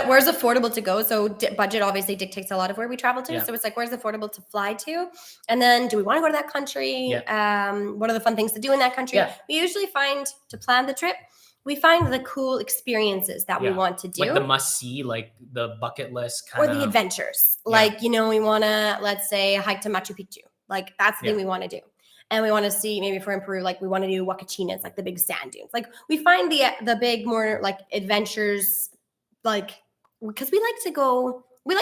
where's affordable to go? So budget obviously dictates a lot of where we travel to. Yeah. So it's like, where's affordable to fly to? And then do we want to go to that country? Yeah. What are the fun things to do in that country? Yeah. We usually find to plan the trip, we find the cool experiences that we want to do. Like the must see, like the bucket list kind of. Or the adventures. Yeah. Like, we want to, let's say, hike to Machu Picchu. Like that's the thing we want to do. And we want to see, maybe if we're in Peru, like we want to do Huacachinas, like the big sand dunes. Like we find the big, more like adventures, like, because we like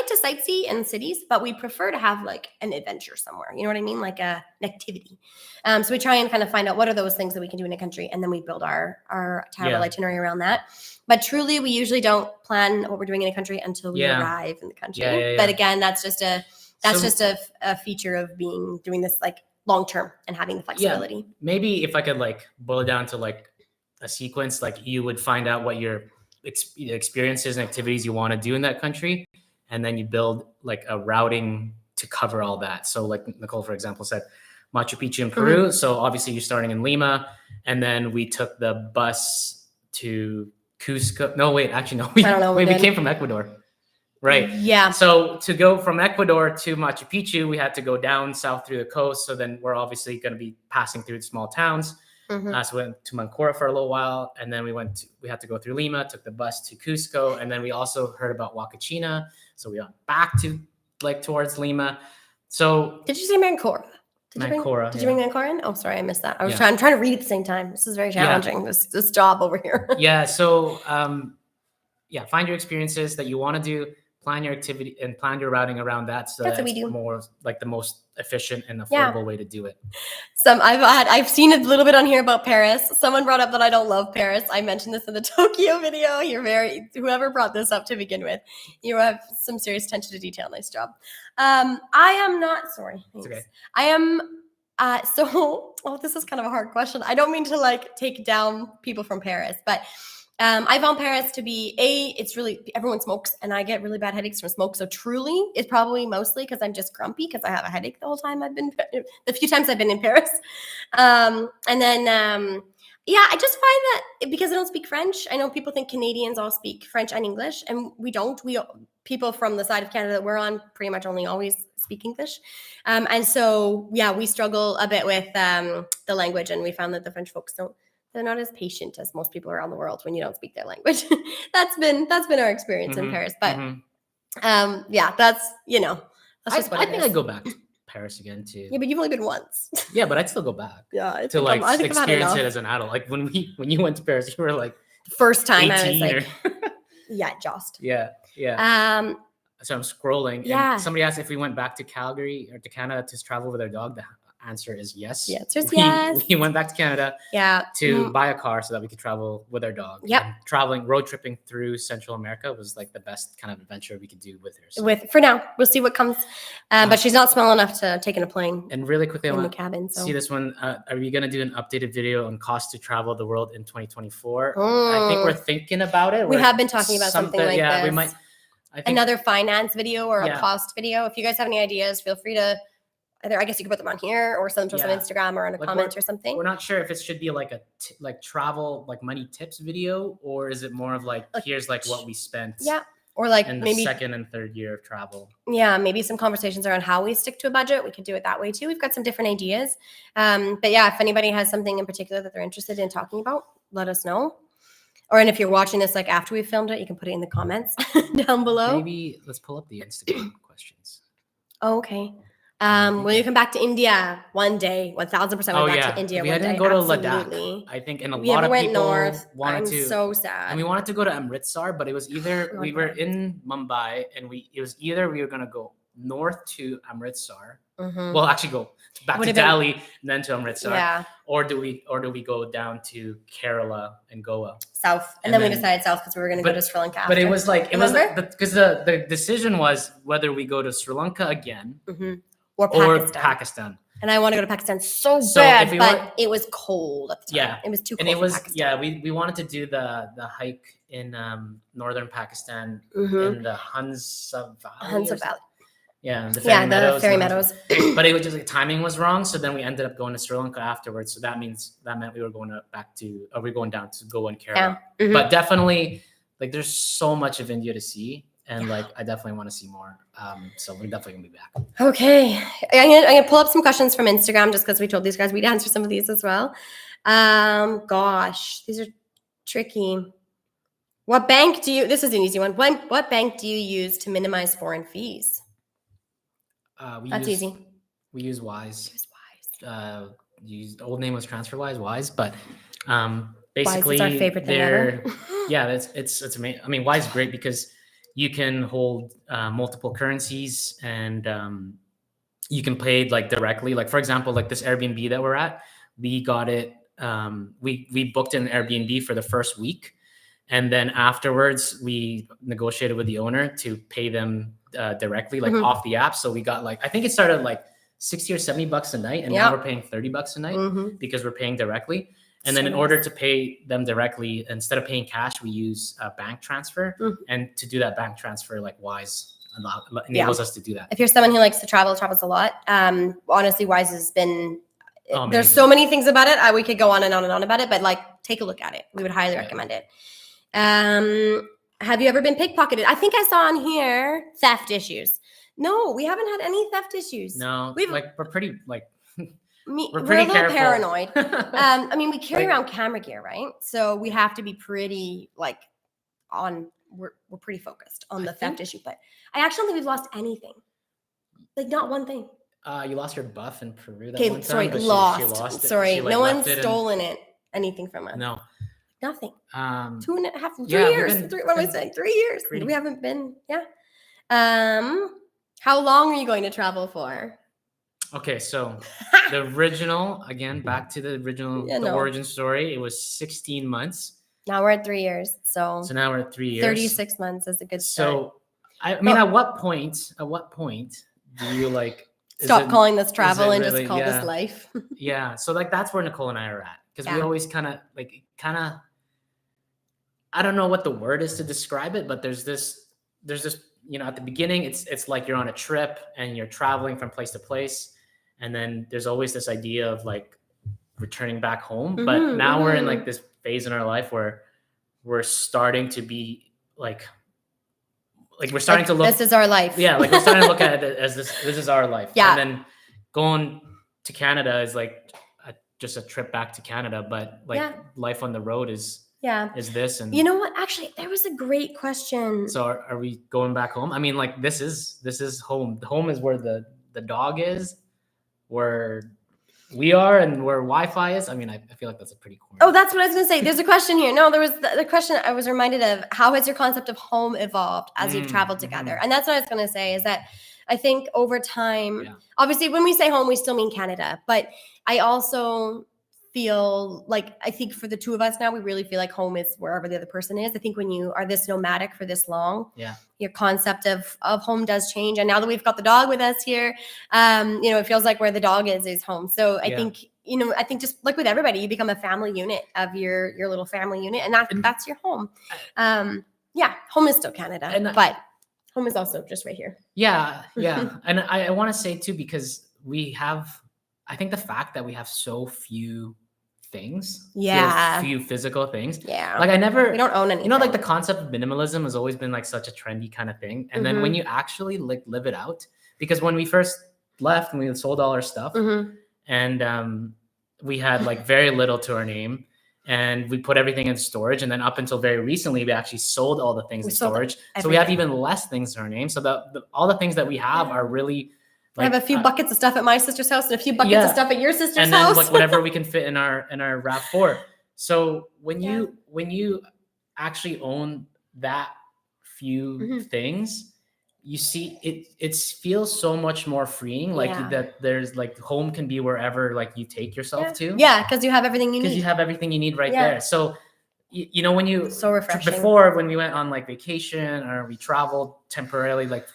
to sightsee in cities, but we prefer to have like an adventure somewhere. You know what I mean? Like an activity. So we try and kind of find out what are those things that we can do in a country. And then we build our travel itinerary around that. But truly, we usually don't plan what we're doing in a country until we arrive in the country. Yeah. But again, that's just a feature of doing this like long-term and having the flexibility. Yeah. Maybe if I could like boil it down to like a sequence, like you would find out what your experiences and activities you want to do in that country. And then you build like a routing to cover all that. So like Nicole, for example, said Machu Picchu in Peru. So obviously you're starting in Lima. And then we took the bus to Cusco. No, wait, actually, no. We came from Ecuador. Right. Yeah. So to go from Ecuador to Machu Picchu, we had to go down south through the coast. So then we're obviously going to be passing through small towns. Mhm. So we went to Mancora for a little while, and then we had to go through Lima, took the bus to Cusco, and then we also heard about Huacachina. So we went back to towards Lima. So Did you say Mancora? Did you Mancora, bring Mancora in? Oh, sorry, I missed that. I was Yeah. trying to read at the same time. This is very challenging. This job over here. Yeah. So find your experiences that you want to do, plan your activity, and plan your routing around that. So That's what that's we do. more like the most efficient and affordable way to do it. I've seen a little bit on here about Paris. Someone brought up that I don't love Paris. I mentioned this in the Tokyo video. Whoever brought this up to begin with, you have some serious attention to detail. Nice job. I am not sorry. It's okay. I am. This is kind of a hard question. I don't mean to take down people from Paris, but I found Paris to be it's really, everyone smokes and I get really bad headaches from smoke. So truly it's probably mostly because I'm just grumpy because I have a headache the whole time the few times I've been in Paris. I just find that because I don't speak French, I know people think Canadians all speak French and English, and we don't. People from the side of Canada that we're on pretty much only always speak English. And so, we struggle a bit with the language, and we found that the French folks they're not as patient as most people around the world when you don't speak their language. That's been our experience in Paris. But that's just what I think I'd go back to Paris again too. Yeah, but you've only been once. Yeah, but I'd still go back. Yeah, I think experience it as an adult. Like when you went to Paris, you were like first time 18 I was like, just. Yeah. So I'm scrolling. Yeah. And somebody asked if we went back to Calgary or to Canada to travel with our dog. The answer is yes. The answer is yes. We went back to Canada to buy a car so that we could travel with our dog. Yep. And road tripping through Central America was like the best kind of adventure we could do with her. So. For now, we'll see what comes. But she's not small enough to take in a plane. And really quickly, I in the want cabin. to see this one. Are we going to do an updated video on cost to travel the world in 2024? I think we're thinking about it. We have been talking about something like this. We might. I think, another finance video or a cost video. If you guys have any ideas, feel free to either, I guess you could put them on here or send them to us on Instagram or in a comment or something. We're not sure if it should be like a travel, money tips video, or is it more of here's what we spent. Yeah. Or in maybe second and third year of travel. Yeah. Maybe some conversations around how we stick to a budget. We could do it that way too. We've got some different ideas. But if anybody has something in particular that they're interested in talking about, let us know. And if you're watching this after we filmed it, you can put it in the comments down below. Maybe let's pull up the Instagram questions. Oh, okay. Will you come back to India one day? 1,000% back to India one day. We didn't go to Ladakh. I think, and a lot of people wanted to. I'm so sad. And we wanted to go to Amritsar, but it was either we were in Mumbai, and it was either we were going to go north to Amritsar. Well, actually go back to Delhi and then to Amritsar. Yeah. Or do we go down to Kerala and Goa? South. And then we decided south because we were going to go to Sri Lanka after. But it was because the decision was whether we go to Sri Lanka again or Pakistan. And I want to go to Pakistan so bad, but it was cold at the time. Yeah. It was too cold. And it was we wanted to do the hike in northern Pakistan in the Hunza Valley. Yeah, the fairy meadows. But it was just timing was wrong, so then we ended up going to Sri Lanka afterwards. So that meant we were going down to Goa and Kerala. Yeah. But definitely, there's so much of India to see, and I definitely want to see more. So we're definitely gonna be back. Okay, I'm gonna pull up some questions from Instagram just because we told these guys we'd answer some of these as well. Gosh, these are tricky. What bank do you? This is an easy one. What bank do you use to minimize foreign fees? That's easy. We use Wise. The old name was TransferWise, Wise, but basically Wise is our favorite thing ever. it's amazing. I mean, Wise is great because you can hold multiple currencies and you can pay directly. For example, this Airbnb that we're at, we got it. We booked an Airbnb for the first week, and then afterwards we negotiated with the owner to pay them directly off the app. So we got I think it started $60 or $70 a night, and now we're paying $30 a night because we're paying directly. And then in order to pay them directly, instead of paying cash, we use a bank transfer. And to do that bank transfer, Wise enables us to do that. If you're someone who likes to travels a lot, honestly, Wise has been. There's so many things about it. We could go on and on and on about it, but take a look at it. We would highly recommend it. Have you ever been pickpocketed? I think I saw on here theft issues. No, we haven't had any theft issues. No, we're pretty like we're we're a pretty little careful. paranoid. I mean, we carry around camera gear, right? So we have to be pretty like we're pretty focused on the theft issue. But I actually don't think we've lost anything. Like not one thing. You lost your buff in Peru that Okay, one time. sorry, but lost. She lost it. Sorry, She, like, no one's left it stolen anything from us. No. Nothing. 2.5, 3 yeah, years. What am I saying? 3 years. We haven't been. Yeah. How long are you going to travel for? Okay, so the original, again, back to the original, origin story. It was 16 months. Now we're at 3 years. So now we're at 3 years. 36 months is a good start. So, I mean, at what point do you like stop calling this travel and just call this life? Yeah. So like that's where Nicole and I are at, because we always kind of I don't know what the word is to describe it, but there's this at the beginning it's like you're on a trip and you're traveling from place to place, and then there's always this idea of like returning back home. But now we're in like this phase in our life where we're starting to be like we're starting to look. This is our life. Yeah, like we're starting to look at it as this is our life. Yeah. And then going to Canada is like just a trip back to Canada, but like life on the road is this. And you know what? Actually, there was a great question. So are we going back home? I mean, like this is home. Home is where the dog is, where we are, and where Wi-Fi is. I mean, I feel like that's a pretty cool. Oh, that's what I was going to say. There's a question here. No, there was the question I was reminded of. How has your concept of home evolved as you've traveled together? And that's what I was going to say is that I think over time, obviously when we say home, we still mean Canada. But I also feel like, I think for the two of us now, we really feel like home is wherever the other person is. I think when you are this nomadic for this long, your concept of home does change. And now that we've got the dog with us here, it feels like where the dog is home. So I think, I think just like with everybody, you become a family unit of your little family unit, and that's your home. Home is still Canada, but home is also just right here. Yeah. And I want to say too, because I think the fact that we have so few things, few physical things. Yeah. Like we don't own anything. Like the concept of minimalism has always been like such a trendy kind of thing. And then when you actually like live it out, because when we first left and we sold all our stuff and we had like very little to our name, and we put everything in storage. And then up until very recently, we actually sold all the things in storage. So we have even less things to our name. So all the things that we have are really, I have a few buckets of stuff at my sister's house and a few buckets of stuff at your sister's house. And then like whatever we can fit in our RAV4. So when you actually own that few things, you see it feels so much more freeing. Like that there's like home can be wherever like you take yourself to. Yeah, because you have everything you need. Because you have everything you need right there. So when you so refreshing. Before, when we went on like vacation or we traveled temporarily, like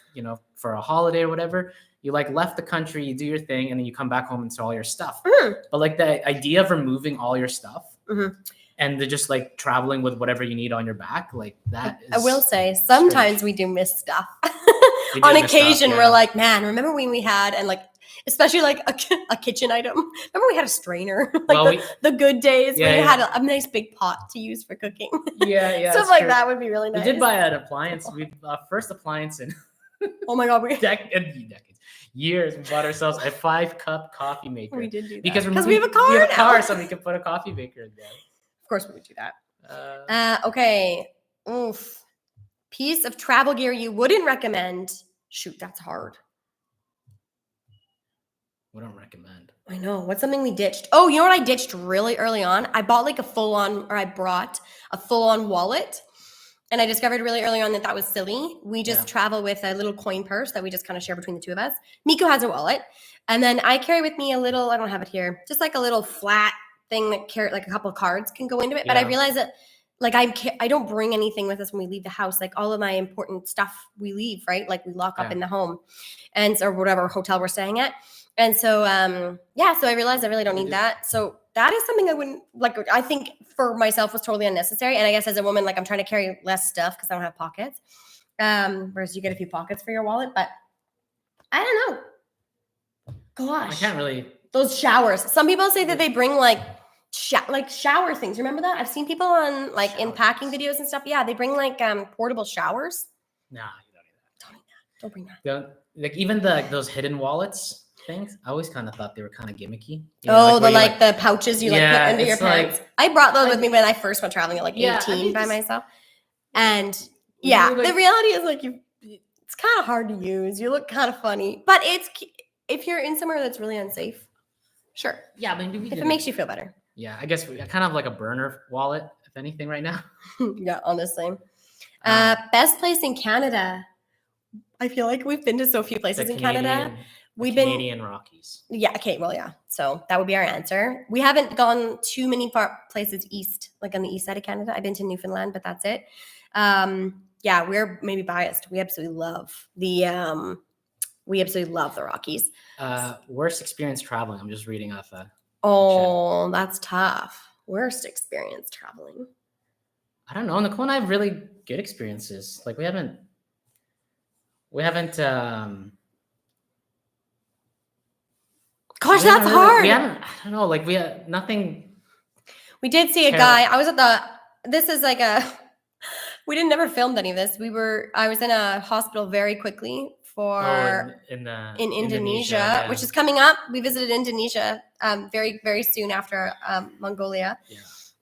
for a holiday or whatever, you like left the country, you do your thing, and then you come back home and sell all your stuff. But like the idea of removing all your stuff and they're just like traveling with whatever you need on your back, like that is, I will say sometimes we do miss stuff. On occasion, we're like, man, remember when we had, and like, especially like a kitchen item. Remember we had a strainer, like the good days when you had a nice big pot to use for cooking. Yeah. Stuff like that would be really nice. We did buy an appliance. First appliance in oh my God, decades. Years, we bought ourselves a 5-cup coffee maker. We did do that. Because we have a car we have now. A car, so we can put a coffee maker in there. Of course we would do that. Okay. Oof. Piece of travel gear you wouldn't recommend. Shoot, that's hard. We don't recommend. I know. What's something we ditched? Oh, you know what I ditched really early on? I brought a full-on wallet. And I discovered really early on that was silly. We just travel with a little coin purse that we just kind of share between the two of us. Miko has a wallet. And then I carry with me a little, I don't have it here, just like a little flat thing that like a couple of cards can go into it. But I realized that like I don't bring anything with us when we leave the house. Like all of my important stuff we leave, right? Like we lock up in the home or whatever hotel we're staying at. And so, so I realized I really don't need that. So that is something I wouldn't like. I think for myself was totally unnecessary. And I guess as a woman, like I'm trying to carry less stuff because I don't have pockets. Whereas you get a few pockets for your wallet, but I don't know. Gosh, I can't really. Those showers. Some people say that they bring like like shower things. Remember that? I've seen people on like in packing Showers. videos and stuff. Yeah, they bring like portable showers. Nah, you don't need that. Don't bring that. Like even those hidden wallets things, I always kind of thought they were kind of gimmicky. The pouches you like put under your it's like- pants. I brought those with me when I first went traveling at like 18 Yeah, I mean, by just- myself. And You yeah, like- the reality is like it's kind of hard to use. You look kind of funny, but if you're in somewhere that's really unsafe, sure. Yeah, I mean, If it makes you feel better. yeah, I guess kind of like a burner wallet, if anything, right now. Yeah, honestly. Best place in Canada. I feel like we've been to so few places in Canada. We've been Canadian Rockies. Yeah, okay, well, yeah. So that would be our answer. We haven't gone too many places east, like on the east side of Canada. I've been to Newfoundland, but that's it. Yeah, we're maybe biased. We absolutely love the Rockies. Worst experience traveling. I'm just reading off. Oh, that's tough. Worst experience traveling. I don't know. Nicole and I have really good experiences. Like we haven't. Gosh, that's hard. We haven't. I don't know. Like we had nothing. We did see a guy. I was at this is like we didn't never filmed any of this. I was in a hospital very quickly for in Indonesia, yeah. which is coming up. We visited Indonesia very, very soon after Mongolia. Yeah.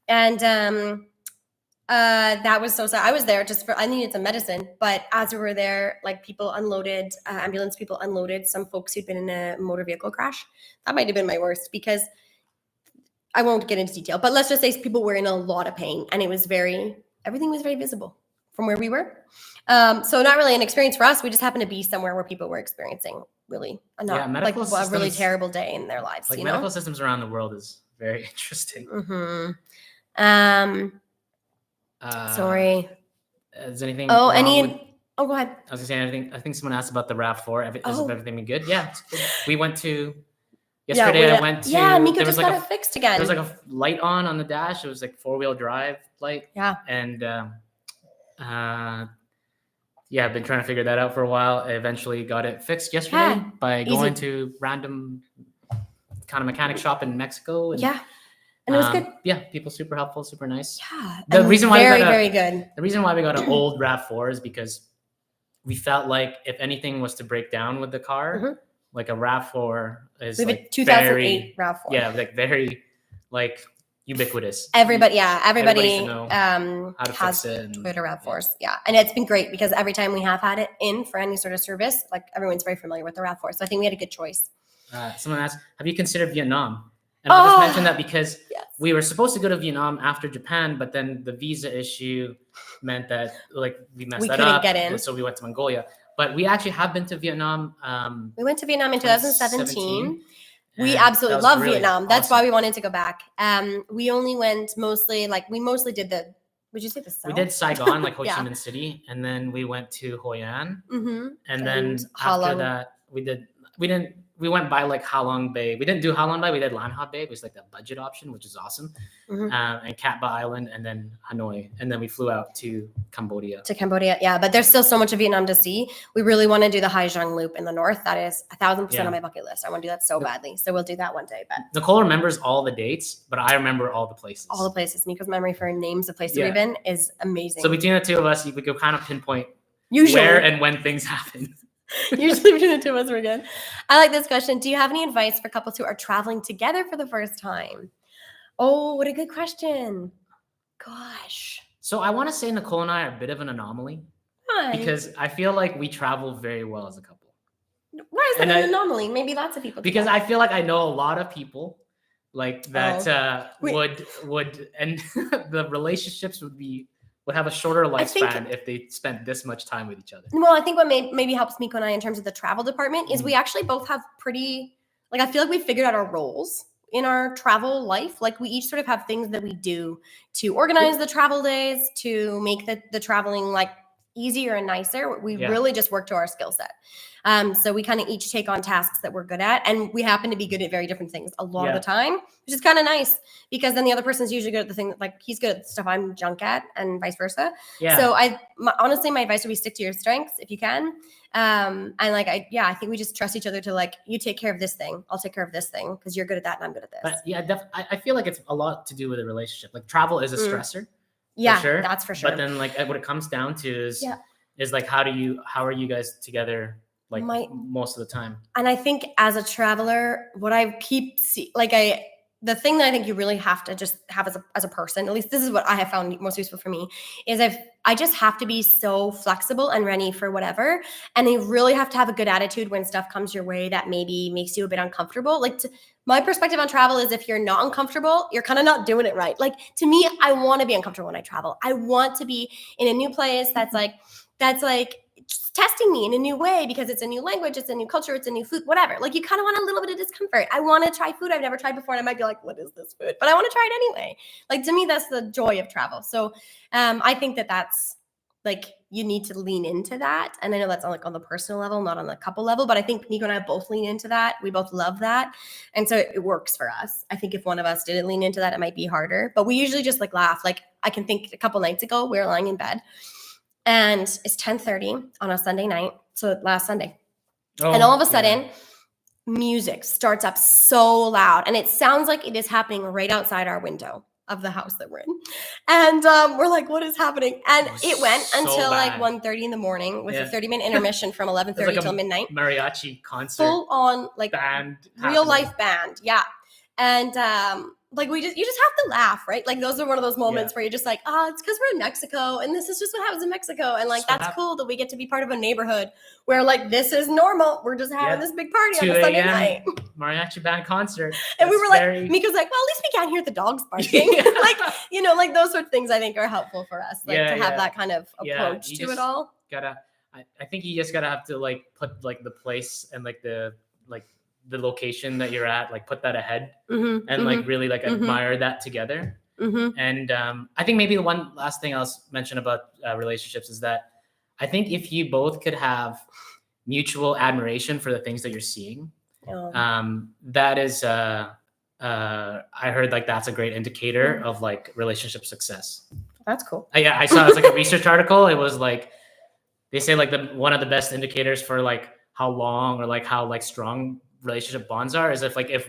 And that was so sad. I was there I needed some medicine, but as we were there, like ambulance people unloaded some folks who'd been in a motor vehicle crash. That might have been my worst because I won't get into detail, but let's just say people were in a lot of pain and everything was very visible from where we were. So not really an experience for us. We just happened to be somewhere where people were experiencing a really terrible day in their lives. Like medical systems around the world is very interesting. Mm-hmm. Sorry. Is anything? Go ahead. I was gonna say anything. I think someone asked about the RAV4. Is everything been good? Yeah, we went to. Yesterday I went to. Yeah, Miko just got it fixed again. There was like a light on the dash. It was like 4-wheel drive light. Yeah. And I've been trying to figure that out for a while. I eventually got it fixed yesterday by going to random kind of mechanic shop in Mexico. And, and it was good. Yeah, people super helpful, super nice. Yeah, the reason why very good. The reason why we got an old RAV4 is because we felt like if anything was to break down with the car, like a RAV4 is we have like a 2008 RAV4. Yeah, like very like ubiquitous. Everybody how to has fix it Toyota RAV4s. Yeah, and it's been great because every time we have had it in for any sort of service, like everyone's very familiar with the RAV4. So I think we had a good choice. Someone asked, have you considered Vietnam? And I'll just mention that because we were supposed to go to Vietnam after Japan, but then the visa issue meant that like we messed that up. Get in. So we went to Mongolia. But we actually have been to Vietnam. We went to Vietnam in 2017. We absolutely love Vietnam. That's why we wanted to go back. We only went mostly did would you say the south? We did Saigon, like Ho Chi Minh City, and then we went to Hoi An. And then after that, we went by like Ha Long Bay. We didn't do Ha Long Bay. We did Lan Ha Bay. It was like the budget option, which is awesome. And Cat Ba Island, and then Hanoi, and then we flew out to Cambodia. Yeah. But there's still so much of Vietnam to see. We really want to do the Hai Giang Loop in the north. That is 1,000% on my bucket list. I want to do that so badly. So we'll do that one day. But Nicole remembers all the dates, but I remember all the places. All the places. Miko's memory for names of places we've been is amazing. So between the two of us, we could kind of pinpoint usually where and when things happen. Usually between the two of us, we're good. I like this question. Do you have any advice for couples who are traveling together for the first time? Oh, what a good question. Gosh. So I want to say Nicole and I are a bit of an anomaly. Why? Because I feel like we travel very well as a couple. Why is that an anomaly? Maybe lots of people do because that. I feel like I know a lot of people like that would and the relationships would have a shorter lifespan if they spent this much time with each other. Well, I think what maybe helps Miko and I in terms of the travel department is we actually both have I feel like we figured out our roles in our travel life. Like we each sort of have things that we do to organize the travel days, to make the traveling like easier and nicer. We Yeah. really just work to our skill set. So we kind of each take on tasks that we're good at, and we happen to be good at very different things a lot of the time, which is kind of nice because then the other person's usually good at the thing that, like, he's good at the stuff I'm junk at, and vice versa. Yeah. So honestly, my advice would be stick to your strengths if you can. And like, I think we just trust each other to, like, you take care of this thing, I'll take care of this thing because you're good at that and I'm good at this. But yeah, I feel like it's a lot to do with a relationship. Like travel is a stressor. Yeah, for sure. That's for sure. But then like what it comes down to is like, how are you guys together? Like most of the time. And I think as a traveler, what I keep the thing that I think you really have to just have as a person, at least this is what I have found most useful for me, is I just have to be so flexible and ready for whatever. And you really have to have a good attitude when stuff comes your way that maybe makes you a bit uncomfortable. Like my perspective on travel is if you're not uncomfortable, you're kind of not doing it right. Like to me, I want to be uncomfortable when I travel. I want to be in a new place that's like just testing me in a new way because it's a new language, it's a new culture, it's a new food, whatever. Like you kind of want a little bit of discomfort. I want to try food I've never tried before, and I might be like, what is this food? But I want to try it anyway. Like to me, that's the joy of travel. So I think that's like, you need to lean into that. And I know that's on the personal level, not on the couple level, but I think Nico and I both lean into that. We both love that. And so it works for us. I think if one of us didn't lean into that, it might be harder, but we usually just like laugh. Like I can think a couple nights ago, we were lying in bed and it's 10:30 on a Sunday night. So last Sunday. And all of a sudden, music starts up so loud. And it sounds like it is happening right outside our window of the house that we're in. And we're like, what is happening? And it went until like 1:30 in the morning with a 30-minute intermission from 11:30 till midnight. Mariachi concert. Full on like band. Real life band. Yeah. And like you just have to laugh, right? Like those are one of those moments where you're just like, it's because we're in Mexico and this is just what happens in Mexico. And like, that's cool that we get to be part of a neighborhood where like, this is normal. We're just having this big party on a Sunday night. Mariachi band concert. And we were like, Miko's like, well, at least we can't hear the dogs barking. Like, like those sort of things I think are helpful for us, like to have that kind of approach to it all. I think you just gotta have to like put like the place and like the location that you're at, like put that ahead and like really like admire that together. And I think maybe the one last thing I'll mention about relationships is that I think if you both could have mutual admiration for the things that you're seeing, that is I heard like that's a great indicator of like relationship success. That's cool. Yeah, I saw it was like a research article. It was like they say like one of the best indicators for like how long or like how like strong relationship bonds are is if I've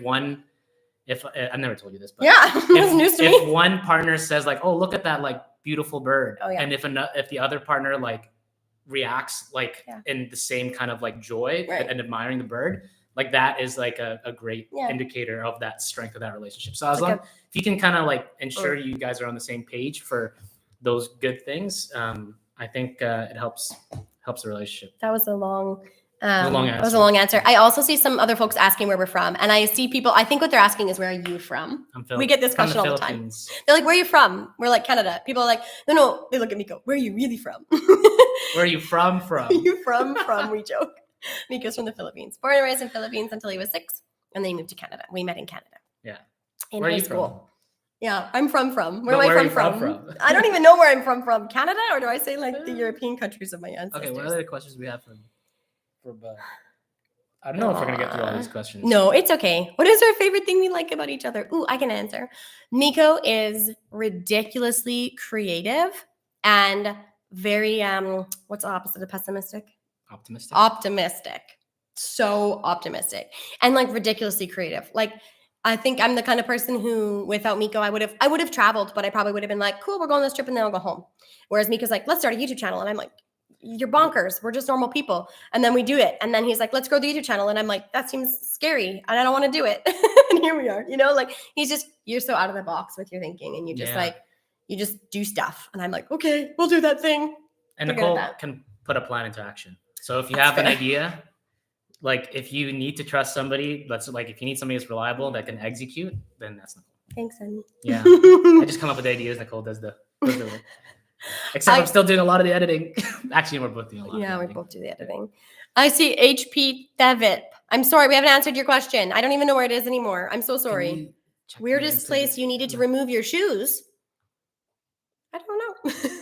never told you this, but it's news to me. If one partner says like, oh, look at that like beautiful bird, and if the other partner like reacts like in the same kind of like joy and admiring the bird, like that is like a great indicator of that strength of that relationship. So as long if you can kind of like ensure you guys are on the same page for those good things, I think it helps the relationship. That was a long answer. I also see some other folks asking where we're from. And I see people, I think what they're asking is, where are you from? We get this question all the time. They're like, where are you from? We're like, Canada. People are like, no. They look at Miko. Where are you really from? Where are you from? Where are you from? We joke. Miko's from the Philippines. Born and raised in the Philippines until he was 6. And then he moved to Canada. We met in Canada. Yeah. In high school. From? Yeah, I'm from. Where am I from? I don't even know where I'm from. Canada? Or do I say like the European countries of my ancestors? Okay, what other questions we have from I don't know if we're gonna get through all these questions. No, it's okay. What is our favorite thing we like about each other? Ooh, I can answer. Miko is ridiculously creative and very what's the opposite of pessimistic? Optimistic. So optimistic. And like ridiculously creative. Like I think I'm the kind of person who, without Miko, I would have traveled, but I probably would have been like, cool, we're going on this trip and then I'll go home. Whereas Miko's like, let's start a YouTube channel. And I'm like, you're bonkers. We're just normal people. And then we do it. And then he's like, let's grow the YouTube channel. And I'm like, that seems scary. And I don't want to do it. And here we are, like you're so out of the box with your thinking. And you just you just do stuff. And I'm like, okay, we'll do that thing. And Nicole can put a plan into action. So if you have an idea, like if you need to trust somebody, if you need somebody that's reliable that can execute, then that's Nicole. Thanks, honey. Yeah. I just come up with ideas. Nicole does the work. Except I'm still doing a lot of the editing. Actually, we're both doing a lot. Yeah, we both do the editing. I see HP Devitt. I'm sorry, we haven't answered your question. I don't even know where it is anymore. I'm so sorry. Weirdest place you needed to remove your shoes? I don't know.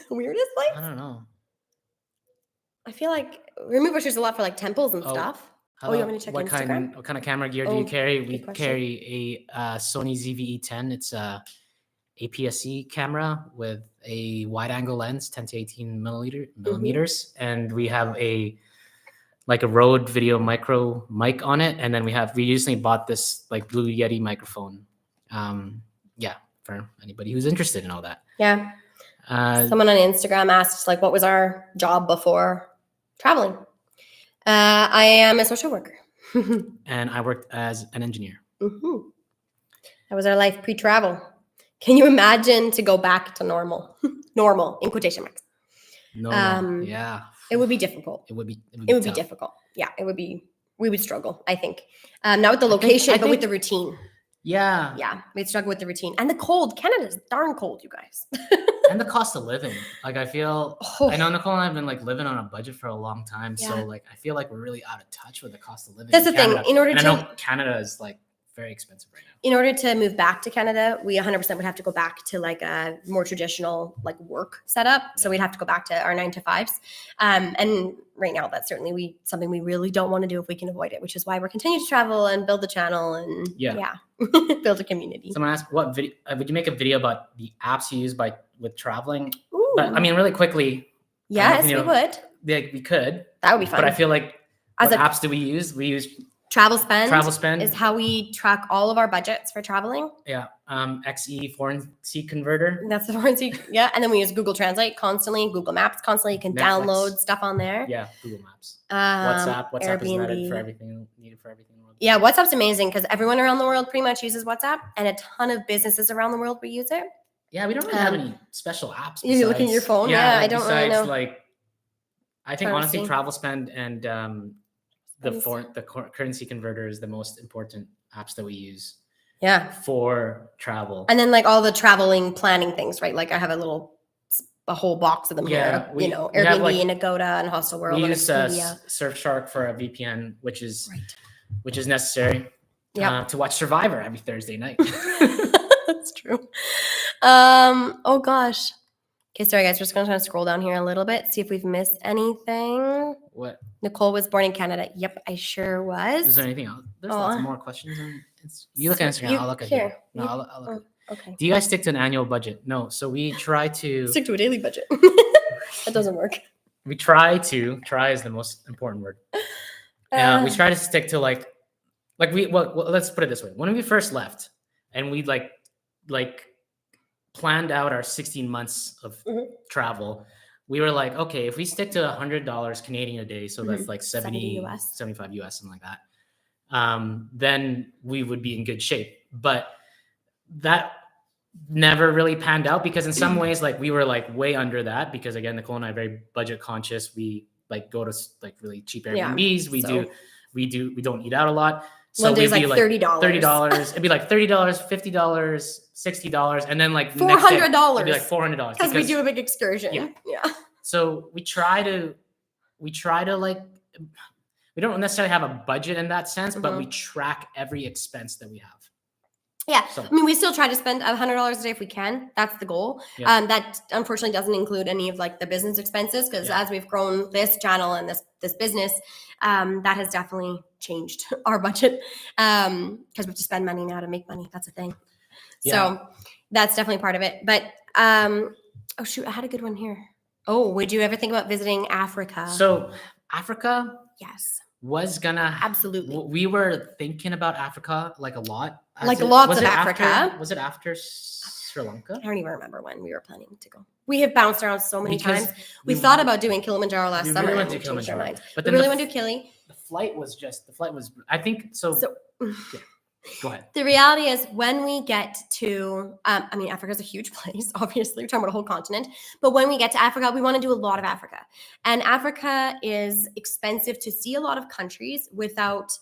Weirdest place? I don't know. I feel like we move our shoes a lot for like temples and Oh, stuff. You want me to check what Instagram? what kind of camera gear do you carry? We good question. carry a Sony ZV-E10. It's a APS-C camera with a wide-angle lens, 10 to 18 millimeters, and we have a Rode Video Micro mic on it, and then we recently bought this like Blue Yeti microphone. For anybody who's interested in all that. Yeah. Someone on Instagram asked like, what was our job before traveling? I am a social worker. And I worked as an engineer. Mm-hmm. That was our life pre-travel. Can you imagine to go back to normal? Normal in quotation marks. Normal. Yeah. It would be difficult. It would be difficult. Yeah, it would be. We would struggle, I think. Not with the location, but with the routine. Yeah. Yeah, we'd struggle with the routine and the cold. Canada's darn cold, you guys. And the cost of living. Like I feel, I know Nicole and I have been like living on a budget for a long time. Yeah. So like I feel like we're really out of touch with the cost of living. That's the thing. I know Canada is like very expensive right now. In order to move back to Canada, we 100% would have to go back to like a more traditional like work setup. Yeah. So we'd have to go back to our 9-to-5s. And right now, that's certainly something we really don't want to do if we can avoid it, which is why we're continuing to travel and build the channel and build a community. Someone asked, what video would you make a video about the apps you use with traveling? Ooh. But I mean, really quickly. Yes, we would. Yeah, we could. That would be fun. But I feel like what apps do we use? We use Travel Spend. Travel Spend is how we track all of our budgets for traveling. Yeah. XE foreign seat converter. That's the foreign seat. Yeah. And then we use Google Translate constantly, Google Maps constantly. You can download stuff on there. Yeah. Google Maps. WhatsApp Airbnb. is needed for everything. Yeah. WhatsApp's amazing because everyone around the world pretty much uses WhatsApp, and a ton of businesses around the world will use it. Yeah. We don't really have any special apps. You're looking at your phone. Yeah. I don't really know. Like, I think honestly, Travel Spend and the currency converter is the most important apps that we use. Yeah. For travel. And then like all the traveling planning things, right? Like I have a whole box of them here. Airbnb and Agoda and Hostel World. We use Surfshark for a VPN, which is necessary to watch Survivor every Thursday night. That's true. Oh gosh. Okay, sorry guys, we're just gonna try to scroll down here a little bit, see if we've missed anything. What? Nicole was born in Canada. Yep, I sure was. Is there anything else? There's lots of more questions. You look at Instagram, I'll look at here. No, I'll look. Okay. Do you guys stick to an annual budget? No. So we try to stick to a daily budget. That doesn't work. We try is the most important word. We try to stick to let's put it this way. When we first left and we planned out our 16 months of travel, we were like, okay, if we stick to $100 Canadian a day, so that's like 75 US, something like that, then we would be in good shape. But that never really panned out because in some ways, we were way under that because again, Nicole and I are very budget conscious. We go to really cheap Airbnbs. We don't eat out a lot. So one day's like $30. It'd be like $30, $50, $60, and then $400. It'd be like $400 because we do a big excursion. Yeah. So we try to we don't necessarily have a budget in that sense, but we track every expense that we have. Yeah. So, I mean, we still try to spend $100 a day if we can. That's the goal. Yeah. That unfortunately doesn't include any of the business expenses because as we've grown this channel and this business, that has definitely changed our budget because we have to spend money now to make money. That's a thing. Yeah. So that's definitely part of it. But oh shoot, I had a good one here. Oh, would you ever think about visiting Africa? So Africa, yes, was gonna absolutely. We were thinking about Africa a lot. Lots of Africa. Was it after Sri Lanka? I don't even remember when we were planning to go. We have bounced around so many times. We thought about doing Kilimanjaro last summer. Really went to Kilimanjaro, but then we really want to do Kili. The flight was. I think so. Yeah. Go ahead. The reality is when we get to, Africa is a huge place, obviously. We're talking about a whole continent. But when we get to Africa, we want to do a lot of Africa. And Africa is expensive to see a lot of countries without,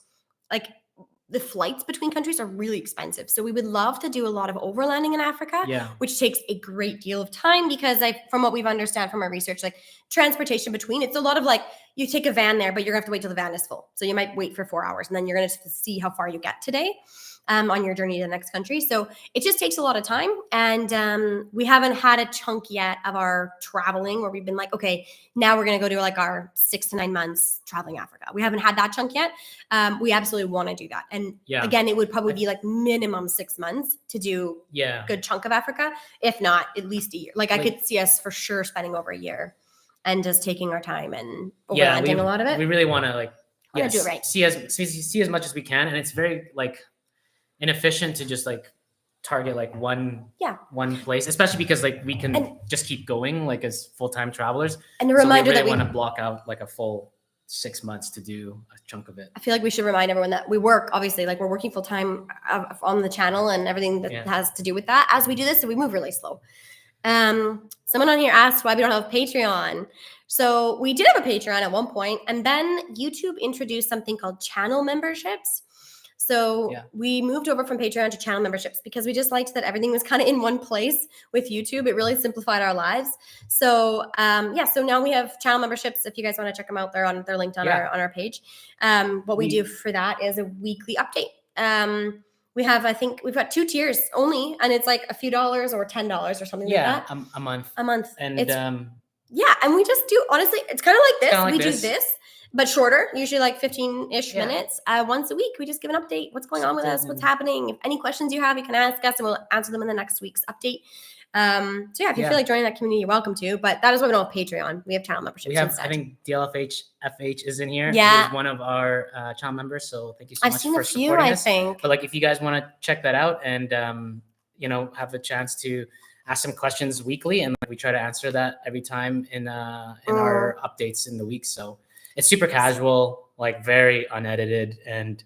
the flights between countries are really expensive. So we would love to do a lot of overlanding in Africa, which takes a great deal of time because from what we've understood from our research, transportation between, it's a lot of you take a van there, but you're gonna have to wait till the van is full. So you might wait for 4 hours and then you're gonna see how far you get today. on your journey to the next country. So it just takes a lot of time. And we haven't had a chunk yet of our traveling where we've been like, okay, now we're going to go do like our 6 to 9 months traveling Africa. We haven't had that chunk yet. We absolutely want to do that. And again, it would probably be like minimum 6 months to do a good chunk of Africa, if not at least a year. Like I could see us for sure spending over a year and just taking our time and overlanding a lot of it. We really want to like, do it right. See as much as we can. And it's very like inefficient to just like target like one place, especially because like we can just keep going like as full-time travelers. And a reminder that we want to block out like a full 6 months to do a chunk of it. I feel like we should remind everyone that we work, obviously, like we're working full time on the channel and everything that has to do with that as we do this. So we move really slow. Someone on here asked why we don't have Patreon. So we did have a Patreon at one point, and then YouTube introduced something called channel memberships. So we moved over from Patreon to channel memberships because we just liked that everything was kind of in one place with YouTube. It really simplified our lives. So so now we have channel memberships. If you guys want to check them out, they're linked on our page. What we do for that is a weekly update. I think we've got 2 tiers only, and it's like a few dollars or $10 or something like that. A month. A month. And and we just do, honestly, it's kind of like this. Do this, but shorter, usually like 15-ish minutes. Once a week, we just give an update. What's going on with us? What's happening? If any questions you have, you can ask us and we'll answer them in the next week's update. If you feel like joining that community, you're welcome to. But that is why we don't have Patreon. We have channel memberships instead. I think DLFH FH is in here. Yeah. He's one of our channel members. So thank you so much for supporting us. I've seen a few, I think. But like, if you guys want to check that out and, have the chance to ask some questions weekly, and we try to answer that every time in our updates in the week. So it's super casual, like very unedited, and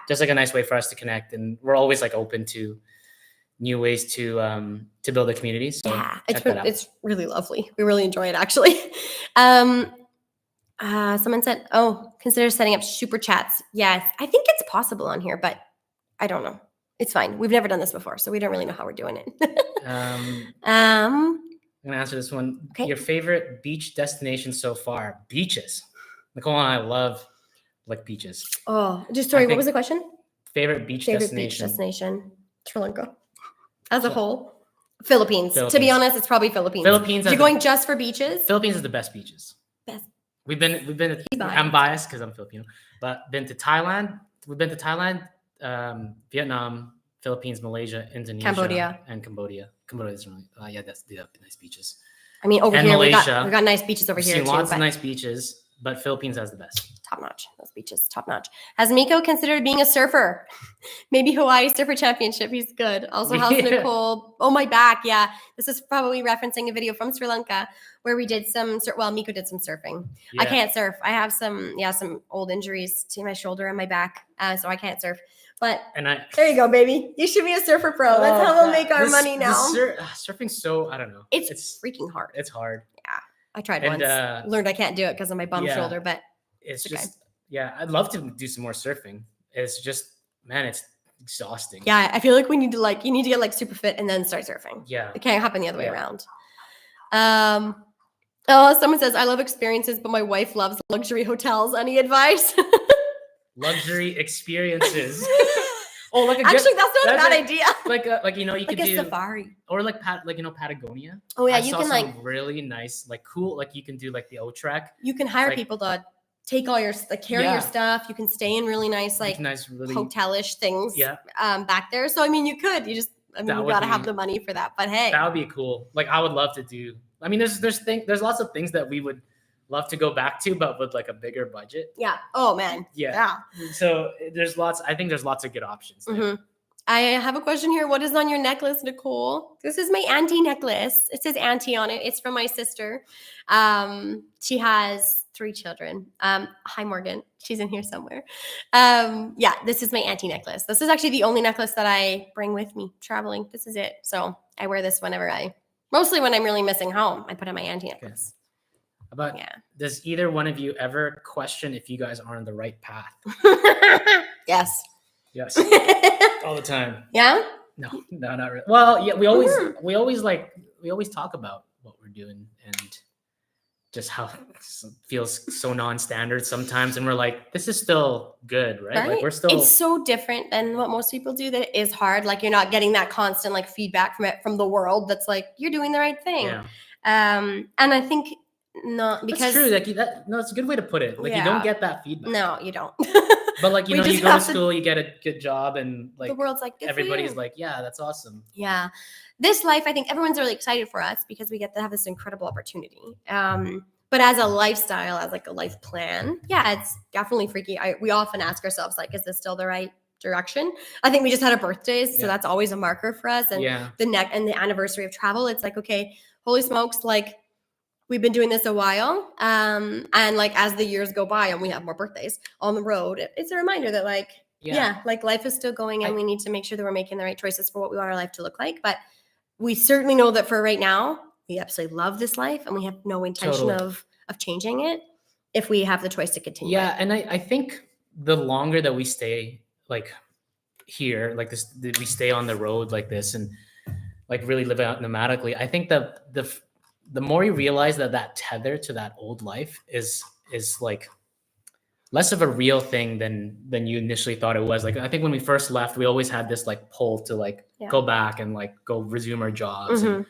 just like a nice way for us to connect. And we're always like open to new ways to build a community. So it's really lovely. We really enjoy it, actually. Someone said, consider setting up super chats. Yes, I think it's possible on here, but I don't know. It's fine. We've never done this before, so we don't really know how we're doing it. I'm gonna answer this one. Okay. Your favorite beach destination so far? Beaches. Nicole and I love like beaches. Oh, sorry. What was the question? Favorite beach destination? Sri Lanka. As a whole. Philippines. To be honest, it's probably Philippines. If you're going just for beaches? Philippines is the best beaches. Best. We've been. I'm biased because I'm Filipino, but been to Thailand. We've been to Thailand, Vietnam, Philippines, Malaysia, Indonesia, Cambodia. Cambodia is really they have nice beaches. I mean, over here Malaysia, we got nice beaches over here too. Lots of nice beaches, but Philippines has the best. Top notch. Those beaches, top notch. Has Miko considered being a surfer? Maybe Hawaii Surfer Championship. He's good. Also, how's Nicole? Oh, my back. Yeah. This is probably referencing a video from Sri Lanka where we did Miko did some surfing. Yeah. I can't surf. I have some old injuries to my shoulder and my back. So I can't surf. But there you go, baby. You should be a surfer pro. That's how we'll make our money now. Surfing's so, I don't know. It's freaking hard. It's hard. Yeah. I tried once. Learned I can't do it because of my bum shoulder, but it's just, I'd love to do some more surfing. It's just, man, it's exhausting. Yeah, I feel like you need to get like super fit and then start surfing. Yeah. It can't happen the other way around. Someone says, I love experiences, but my wife loves luxury hotels. Any advice? Luxury experiences. Actually, that's not a bad idea. You could do safari or Patagonia. Oh yeah, you can really nice, cool. You can do the O Trek. You can hire people to take all your carry your stuff. You can stay in really nice hotelish things. Yeah. Back there. So I mean, you could. You gotta have the money for that. But hey, that would be cool. I would love to do. I mean, there's lots of things that we would love to go back to, but with a bigger budget. Yeah. Oh man. Yeah. So I think there's lots of good options there. Mm-hmm. I have a question here. What is on your necklace, Nicole? This is my auntie necklace. It says auntie on it. It's from my sister. She has 3 children. Hi, Morgan. She's in here somewhere. This is my auntie necklace. This is actually the only necklace that I bring with me traveling. This is it. So I wear this mostly when I'm really missing home. I put on my auntie necklace. Does either one of you ever question if you guys are on the right path? Yes. All the time. Yeah? No, not really. Well, yeah, we always talk about what we're doing and just how it feels so non-standard sometimes, and we're like, this is still good, right? Like we're still, it's so different than what most people do, that it is hard. Like you're not getting that constant like feedback from the world that's like you're doing the right thing. yeah. And I think not because That's true. Like no, it's a good way to put it. Like you don't get that feedback. No, you don't. But like, you We know, just you go to have school, you get a good job, and like the world's like, good for everybody's you. like, yeah, that's awesome. Yeah. This life, I think everyone's really excited for us because we get to have this incredible opportunity. But as a lifestyle, as like a life plan, yeah, it's definitely freaky. We often ask ourselves, like, is this still the right direction? I think we just had a birthday, so that's always a marker for us. And the anniversary of travel, it's like, okay, holy smokes, like we've been doing this a while. And like as the years go by and we have more birthdays on the road, it's a reminder that like, like life is still going, and we need to make sure that we're making the right choices for what we want our life to look like. But we certainly know that for right now, we absolutely love this life, and we have no intention of changing it if we have the choice to continue. Yeah, and I think the longer that we stay like here, like this, we stay on the road like this, and like really live out nomadically, I think the more you realize that tether to that old life is like less of a real thing than you initially thought it was. Like I think when we first left, we always had this like pull to like go back and like go resume our jobs and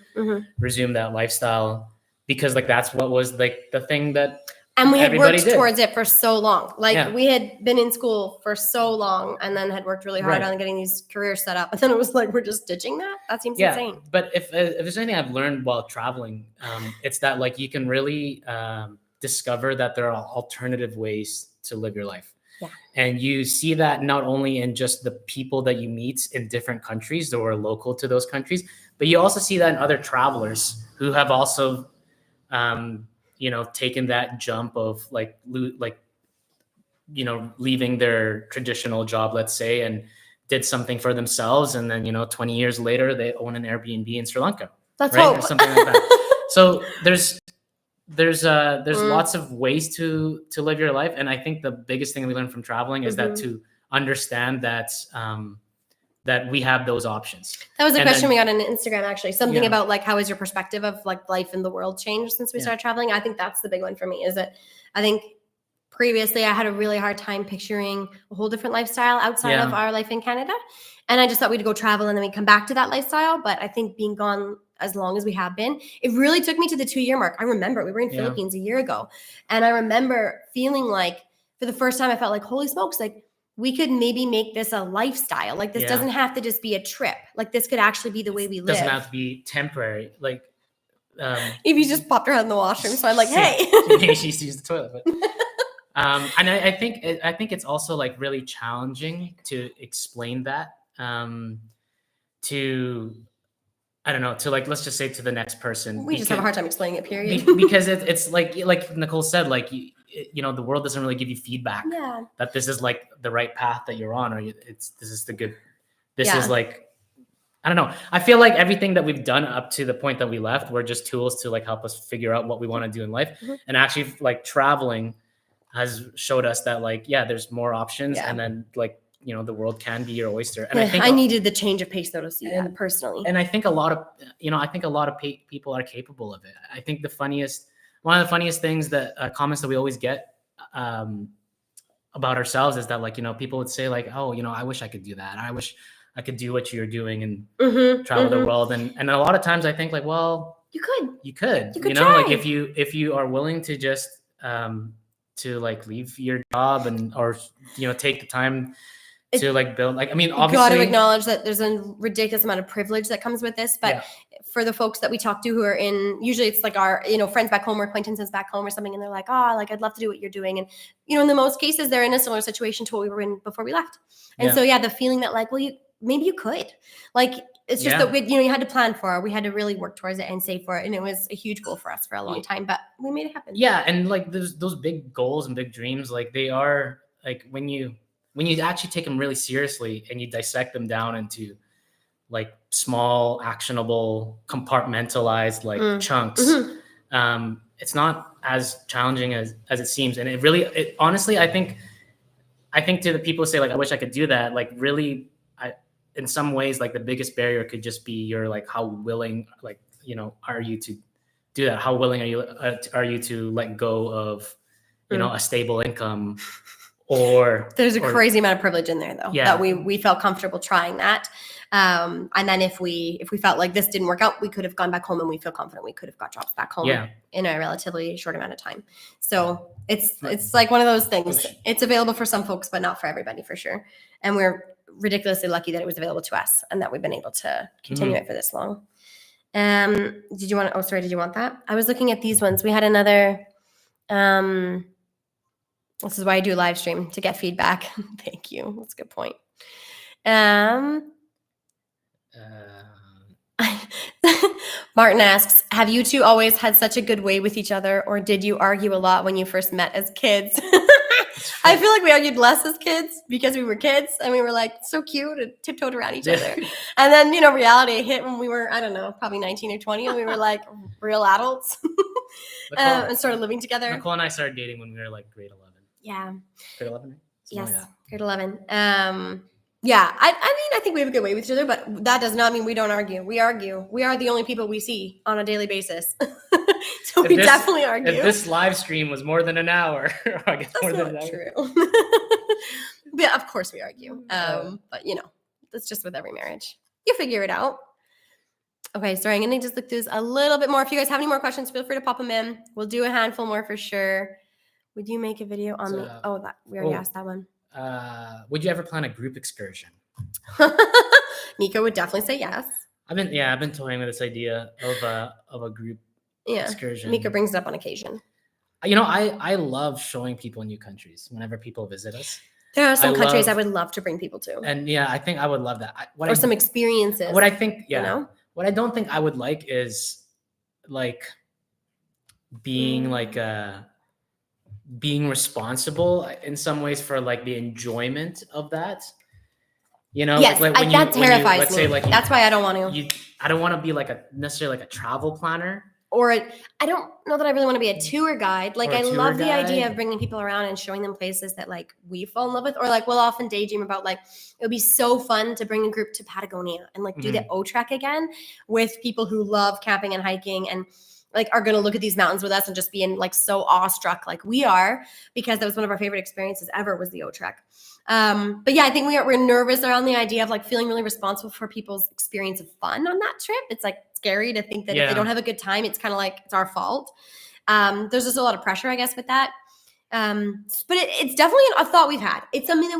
resume that lifestyle, because like that's what was like the thing that and we had worked towards it for so long. Like we had been in school for so long and then had worked really hard on getting these careers set up, and then it was like we're just ditching that. That seems insane. But if there's anything I've learned while traveling, it's that like you can really discover that there are alternative ways to live your life. And you see that not only in just the people that you meet in different countries that are local to those countries, but you also see that in other travelers who have also you know, taken that jump of like you know, leaving their traditional job, let's say, and did something for themselves, and then, you know, 20 years later they own an Airbnb in Sri Lanka. That's hope. Or something like that. So there's lots of ways to live your life, and I think the biggest thing we learned from traveling is that to understand that that we have those options. That was a question we got on Instagram, actually. Something about like, how has your perspective of like life in the world changed since we started traveling? I think that's the big one for me, is that I think previously I had a really hard time picturing a whole different lifestyle outside of our life in Canada. And I just thought we'd go travel and then we'd come back to that lifestyle. But I think being gone as long as we have been, it really took me to the 2-year mark. I remember we were in Philippines a year ago. And I remember feeling like for the first time, I felt like, holy smokes, like we could maybe make this a lifestyle. Like this doesn't have to just be a trip. Like this could actually be the way we live. It doesn't have to be temporary. Like if you just popped her head in the washroom. So I'm like, hey. She sees the toilet. But, and I think it's also like really challenging to explain that to, I don't know, to like, let's just say to the next person. We just have a hard time explaining it, period. Because it's like Nicole said, like, you know, the world doesn't really give you feedback that this is like the right path that you're on, or this is the good, this is like, I don't know. I feel like everything that we've done up to the point that we left were just tools to like help us figure out what we want to do in life. And actually like traveling has showed us that like, there's more options. And then like, you know, the world can be your oyster. And I think I needed the change of pace though to see that personally. And I think a lot of people are capable of it. I think one of the funniest things that comments that we always get about ourselves is that like, you know, people would say like, oh, you know, I wish I could do that. I wish I could do what you're doing and travel the world. And a lot of times I think like, well, you could, you know, try. like if you are willing to just to like leave your job or, you know, take the time to like build, like, I mean, obviously you got to acknowledge that there's a ridiculous amount of privilege that comes with this, but for the folks that we talk to who are usually it's like our, you know, friends back home or acquaintances back home or something, and they're like, oh, like I'd love to do what you're doing. And, you know, in the most cases, they're in a similar situation to what we were in before we left. And so, the feeling that like, well, maybe you could, like, it's just that you know, you had to plan for it. We had to really work towards it and save for it. And it was a huge goal for us for a long time, but we made it happen. Yeah. And like those big goals and big dreams, like they are like when you actually take them really seriously and you dissect them down into like small, actionable, compartmentalized like chunks, it's not as challenging as it seems. And it honestly, I think to the people who say like, I wish I could do that, like really, in some ways, like the biggest barrier could just be your like how willing, like, you know, are you to do that? How willing are you to let go of, a stable income? Or there's a crazy amount of privilege in there, though, Yeah. that we felt comfortable trying that. And then if we felt like this didn't work out, we could have gone back home, and we feel confident we could have got jobs back home in a relatively short amount of time. So it's like one of those things. It's available for some folks, but not for everybody, for sure. And we're ridiculously lucky that it was available to us and that we've been able to continue it for this long. Did you want that? I was looking at these ones. We had another, this is why I do live stream, to get feedback. Thank you. That's a good point. Martin asks, have you two always had such a good way with each other, or did you argue a lot when you first met as kids? I feel like we argued less as kids because we were kids and we were like so cute and tiptoed around each other. And then, reality hit when we were, I don't know, probably 19 or 20, and we were like real adults and started living together. Nicole and I started dating when we were like grade 11. Yeah. Grade 11? Yes, grade 11. Yeah, I think we have a good way with each other, but that does not mean we don't argue. We argue. We are the only people we see on a daily basis. So we definitely argue. If this live stream was more than an hour, I guess more than an hour. True. Yeah, of course we argue. But that's just with every marriage. You figure it out. Okay, sorry, I'm gonna just look through this a little bit more. If you guys have any more questions, feel free to pop them in. We'll do a handful more for sure. Would you make a video on we already asked that one. Would you ever plan a group excursion? Nico would definitely say yes. I've been toying with this idea of a group excursion. Nico brings it up on occasion. I love showing people new countries whenever people visit us. There are some countries I would love to bring people to. And I think I would love that. Some experiences. What I think, what I don't think I would like is like being being responsible in some ways for like the enjoyment of that. Yes, that terrifies me. That's why I don't want to. I don't want to be necessarily like a travel planner. Or I don't know that I really want to be a tour guide. Like I love the idea of bringing people around and showing them places that like we fall in love with. Or like we'll often daydream about like it would be so fun to bring a group to Patagonia and like do the O-Trek again with people who love camping and hiking and like are going to look at these mountains with us and just be so awestruck like we are, because that was one of our favorite experiences ever was the O-Trek. But yeah, I think we're nervous around the idea of like feeling really responsible for people's experience of fun on that trip. It's like scary to think that if they don't have a good time, it's kind of like it's our fault. There's just a lot of pressure, I guess, with that. But it's definitely a thought we've had. It's something that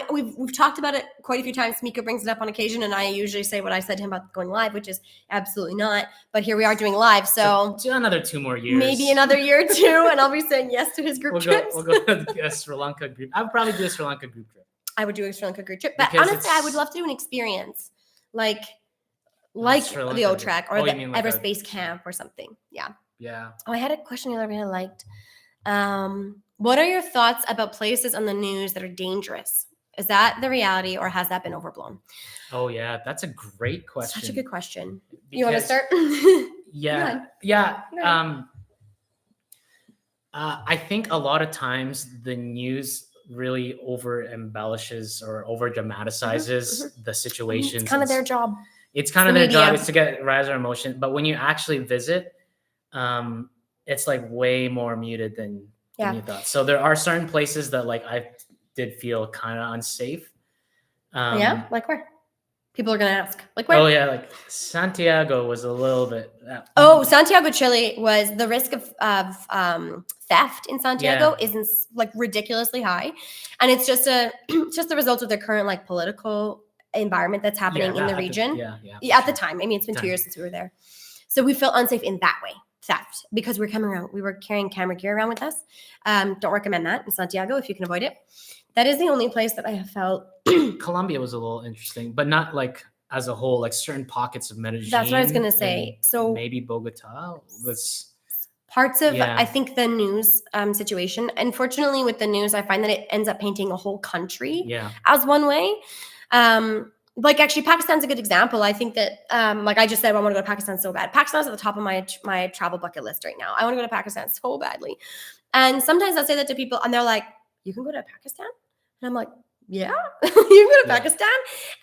we've talked about it quite a few times. Miko brings it up on occasion, and I usually say what I said to him about going live, which is absolutely not. But here we are doing live, so another 2 more years, maybe another year or 2, and I'll be saying yes to his group trips. We'll go to a Sri Lanka group. I would probably do a Sri Lanka group trip. I would do a Sri Lanka group trip, but honestly, I would love to do an experience like the O-Trek or the Everest Base Camp or something. Yeah. Yeah. Oh, I had a question the other day I liked. What are your thoughts about places on the news that are dangerous? Is that the reality or has that been overblown? Oh, yeah. That's a great question. Such a good question. You want to start? Yeah. I think a lot of times the news really over embellishes or over dramatizes the situations. It's kind of their job. It's kind of their job is to rise our emotion. But when you actually visit, it's like way more muted than you thought. So there are certain places that like I did feel kind of unsafe. Like where? People are going to ask. Like where? Oh, yeah. Like Santiago was a little bit. Santiago, Chile was the risk of theft in Santiago isn't like ridiculously high. And it's just the result of the current like political environment that's happening in the region. At the time. I mean, it's been 2 years since we were there. So we felt unsafe in that way. Theft, because we were carrying camera gear around with us. Don't recommend that in Santiago if you can avoid it. That is the only place that I have felt. Colombia was a little interesting, but not like as a whole, like certain pockets of Medellin. That's what I was going to say. So maybe Bogota was parts of, I think, the news situation. Unfortunately, with the news, I find that it ends up painting a whole country as one way. Like actually Pakistan's a good example. I think that like I just said, I want to go to Pakistan so bad. Pakistan's at the top of my travel bucket list right now. I want to go to Pakistan so badly. And sometimes I say that to people and they're like, you can go to Pakistan? And I'm like, yeah, you can go to Yeah. Pakistan.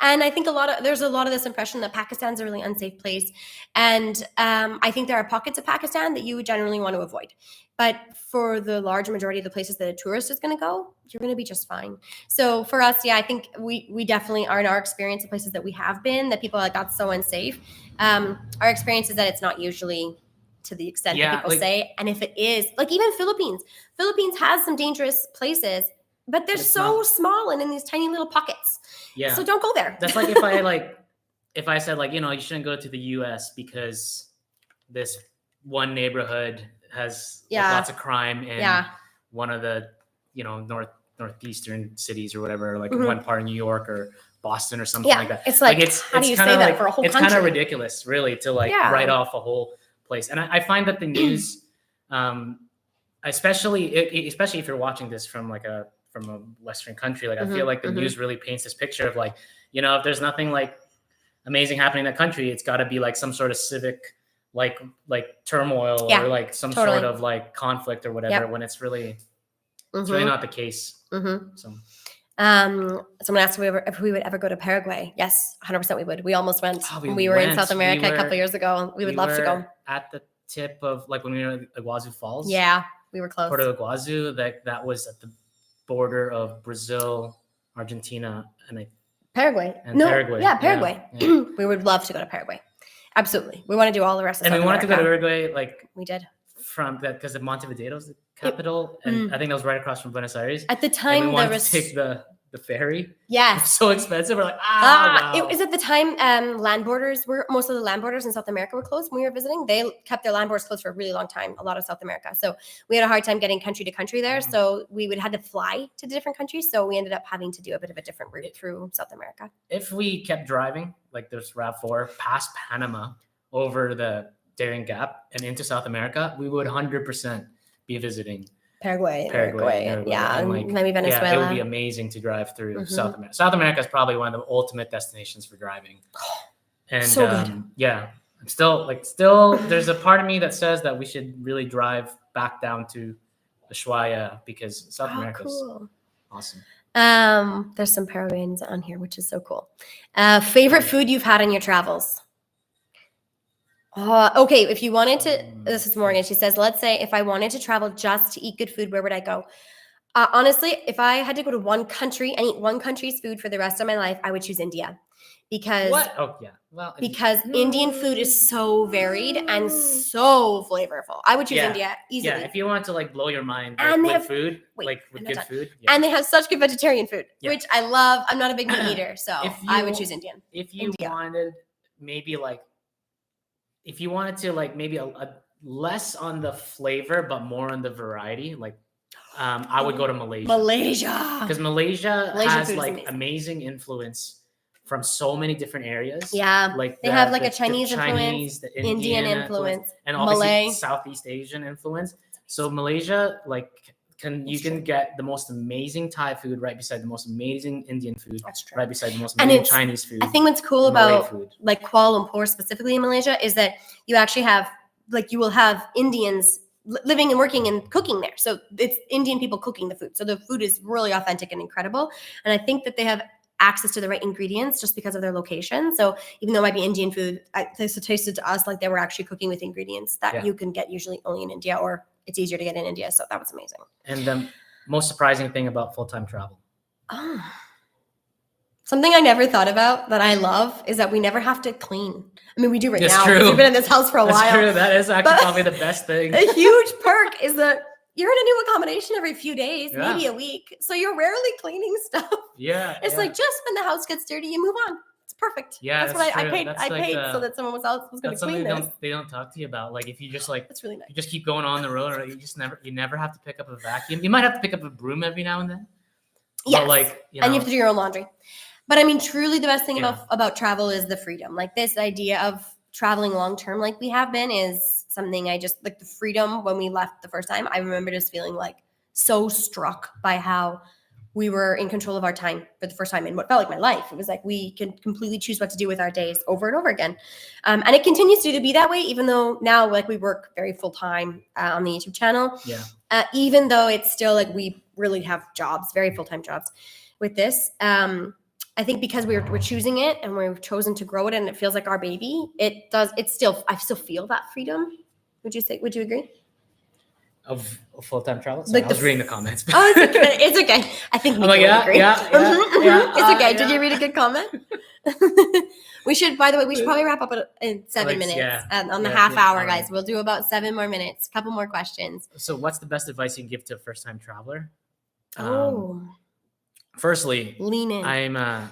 And I think there's a lot of this impression that Pakistan's a really unsafe place. And I think there are pockets of Pakistan that you would generally want to avoid. But for the large majority of the places that a tourist is going to go, you're going to be just fine. So for us, yeah, I think we definitely are in our experience of places that we have been that people are like, that's so unsafe. Our experience is that it's not usually to the extent that people say. And if it is, like even Philippines has some dangerous places, but they're so small and in these tiny little pockets. Yeah. So don't go there. That's like if I said like, you shouldn't go to the US because this one neighborhood has like, lots of crime in one of the, northeastern cities or whatever, like one part of New York or Boston or something like that. It's like how do you say that for a whole country? It's kind of ridiculous, really, to write off a whole place. And I find that the news, especially if you're watching this from a Western country, I feel like the news really paints this picture of if there's nothing like amazing happening in that country, it's got to be like some sort of civic like turmoil or like some sort of like conflict or whatever, when it's really not the case. So someone asked if we would ever go to Paraguay. Yes, 100% we would. We almost went. We were in South America a couple years ago. We would love to go. At the tip of when we were at Iguazu Falls. Yeah, we were close. Puerto Iguazu, that was at the border of Brazil, Argentina, and Paraguay. Yeah, Paraguay. Yeah. We would love to go to Paraguay. Absolutely. We want to do all the rest of South America. We wanted to go to Uruguay, we did. From that because Montevideo is the capital, and I think that was right across from Buenos Aires. At the time, we wanted to take the ferry. Yes, it's so expensive. We're like, wow. It was at the time most of the land borders in South America were closed when we were visiting. They kept their land borders closed for a really long time. A lot of South America, so we had a hard time getting country to country there. So we would had to fly to different countries. So we ended up having to do a bit of a different route through South America. If we kept driving like there's RAV4 past Panama over the Darien Gap and into South America, we would 100% be visiting Paraguay. Yeah, and maybe Venezuela. Yeah, it would be amazing to drive through South America. South America is probably one of the ultimate destinations for driving. And so good. Yeah, I'm still there's a part of me that says that we should really drive back down to Ushuaia because South America is awesome. There's some Paraguayans on here, which is so cool. Favorite food you've had in your travels? Okay, if you wanted to, this is Morgan. She says, let's say if I wanted to travel just to eat good food, where would I go? Honestly, if I had to go to one country and eat one country's food for the rest of my life, I would choose India. Because what? Oh yeah, well, Indian food is so varied and so flavorful. I would choose India easily. Yeah, if you want to blow your mind with food, with good food. Yeah. And they have such good vegetarian food, which I love. I'm not a big meat eater, so I would choose Indian. If you wanted maybe if you wanted to maybe a less on the flavor but more on the variety, I would go to Malaysia. Because Malaysia has amazing influence from so many different areas. Yeah, they have a Chinese influence, the Indian influence, and obviously Southeast Asian influence. So Malaysia, you can get the most amazing Thai food right beside the most amazing Indian food right beside the most amazing Chinese food. I think what's cool about Kuala Lumpur specifically in Malaysia is that you actually have you will have Indians living and working and cooking there. So it's Indian people cooking the food. So the food is really authentic and incredible. And I think that they have access to the right ingredients just because of their location. So even though it might be Indian food, it tasted to us like they were actually cooking with ingredients that you can get usually only in India, or it's easier to get in India. So that was amazing. And the most surprising thing about full-time travel? Something I never thought about that I love is that we never have to clean. I mean, we do right now. True. We've been in this house for a while. That's true. That is actually probably the best thing. A huge perk is that you're in a new accommodation every few days, maybe a week. So you're rarely cleaning stuff. Yeah. It's just when the house gets dirty, you move on. It's perfect. Yeah, that's what I paid. I paid so that someone else was going to clean this. They don't talk to you about. If you just that's really nice. You just keep going on the road, or you never have to pick up a vacuum. You might have to pick up a broom every now and then. Yes. But and you have to do your own laundry. But I mean, truly the best thing about travel is the freedom. This idea of traveling long term like we have been is something I just the freedom when we left the first time. I remember just feeling so struck by how we were in control of our time for the first time in what felt like my life. It was we can completely choose what to do with our days over and over again. And it continues to be that way, even though now we work very full time on the YouTube channel. Yeah. Even though it's still we really have jobs, very full-time jobs with this. I think because we're choosing it and we've chosen to grow it and it feels like our baby, I still feel that freedom. Would you agree? Of full-time travel? Sorry, Like I was reading the comments. Oh, it's okay. It's okay. I think we I'm like, can agree. yeah. It's okay. Yeah. Did you read a good comment? We should probably wrap up in 7 minutes on the half hour, all guys. right. We'll do about 7 more minutes, a couple more questions. So what's the best advice you can give to a first-time traveler? Firstly, lean in. I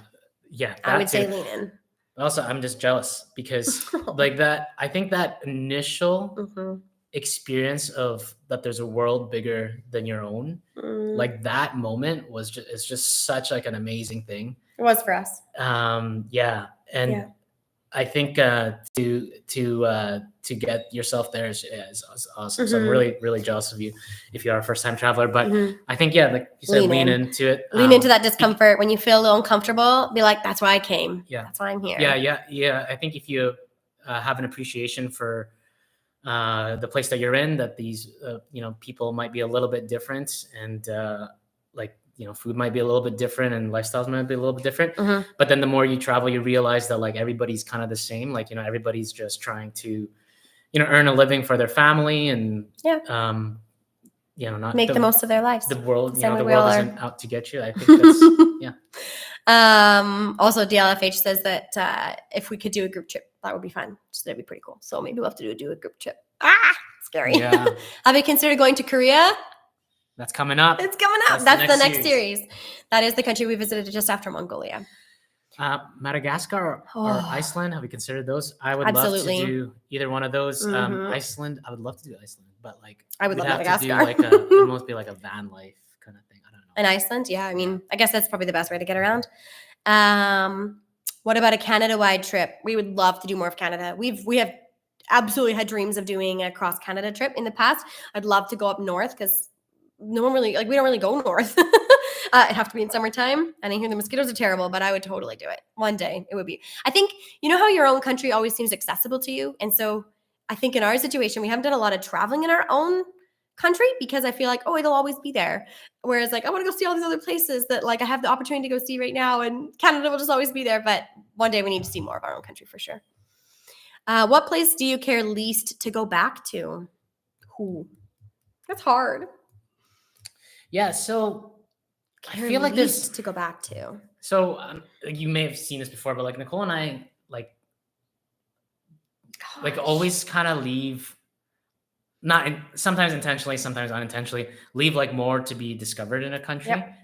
would say lean in. Also, I'm just jealous because like that, I think that initial experience of that there's a world bigger than your own, like that moment it's just such like an amazing thing. It was for us. I think to get yourself there is awesome. So I'm really, really jealous of you if you are a first time traveler. But I think, like you said, lean into it. Lean into that discomfort. When you feel a little uncomfortable, be like, that's why I came. Yeah. That's why I'm here. Yeah. I think if you have an appreciation for the place that you're in, that these, people might be a little bit different and food might be a little bit different and lifestyles might be a little bit different. But then the more you travel, you realize that like everybody's kind of the same. Like, everybody's just trying to, earn a living for their family and, not make the most of their lives. The world, the the world isn't out to get you. I think that's, Also, DLFH says that if we could do a group trip, that would be fun. So that'd be pretty cool. So maybe we'll have to do a group trip. Scary. Yeah. Have you considered going to Korea? That's coming up. It's coming up. That's the next series. That is the country we visited just after Mongolia. Madagascar or Iceland. Have you considered those? I would love to do either one of those. Iceland. I would love to do Iceland, but like I would love Madagascar. To do it would mostly be like a van life kind of thing. I don't know. In Iceland, yeah. I mean, I guess that's probably the best way to get around. What about a Canada-wide trip? We would love to do more of Canada. We have absolutely had dreams of doing a cross Canada trip in the past. I'd love to go up north because no one really we don't really go north. It'd have to be in summertime. And I hear the mosquitoes are terrible, but I would totally do it. One day it would be. I think, how your own country always seems accessible to you. And so I think in our situation, we haven't done a lot of traveling in our own country because I feel like, it'll always be there. Whereas like, I want to go see all these other places that like I have the opportunity to go see right now, and Canada will just always be there. But one day we need to see more of our own country for sure. What place do you care least to go back to? That's hard. Yeah, so I feel like there's to go back to. So you may have seen this before, but like Nicole and I always kind of leave, sometimes intentionally, sometimes unintentionally, leave like more to be discovered in a country. Yep.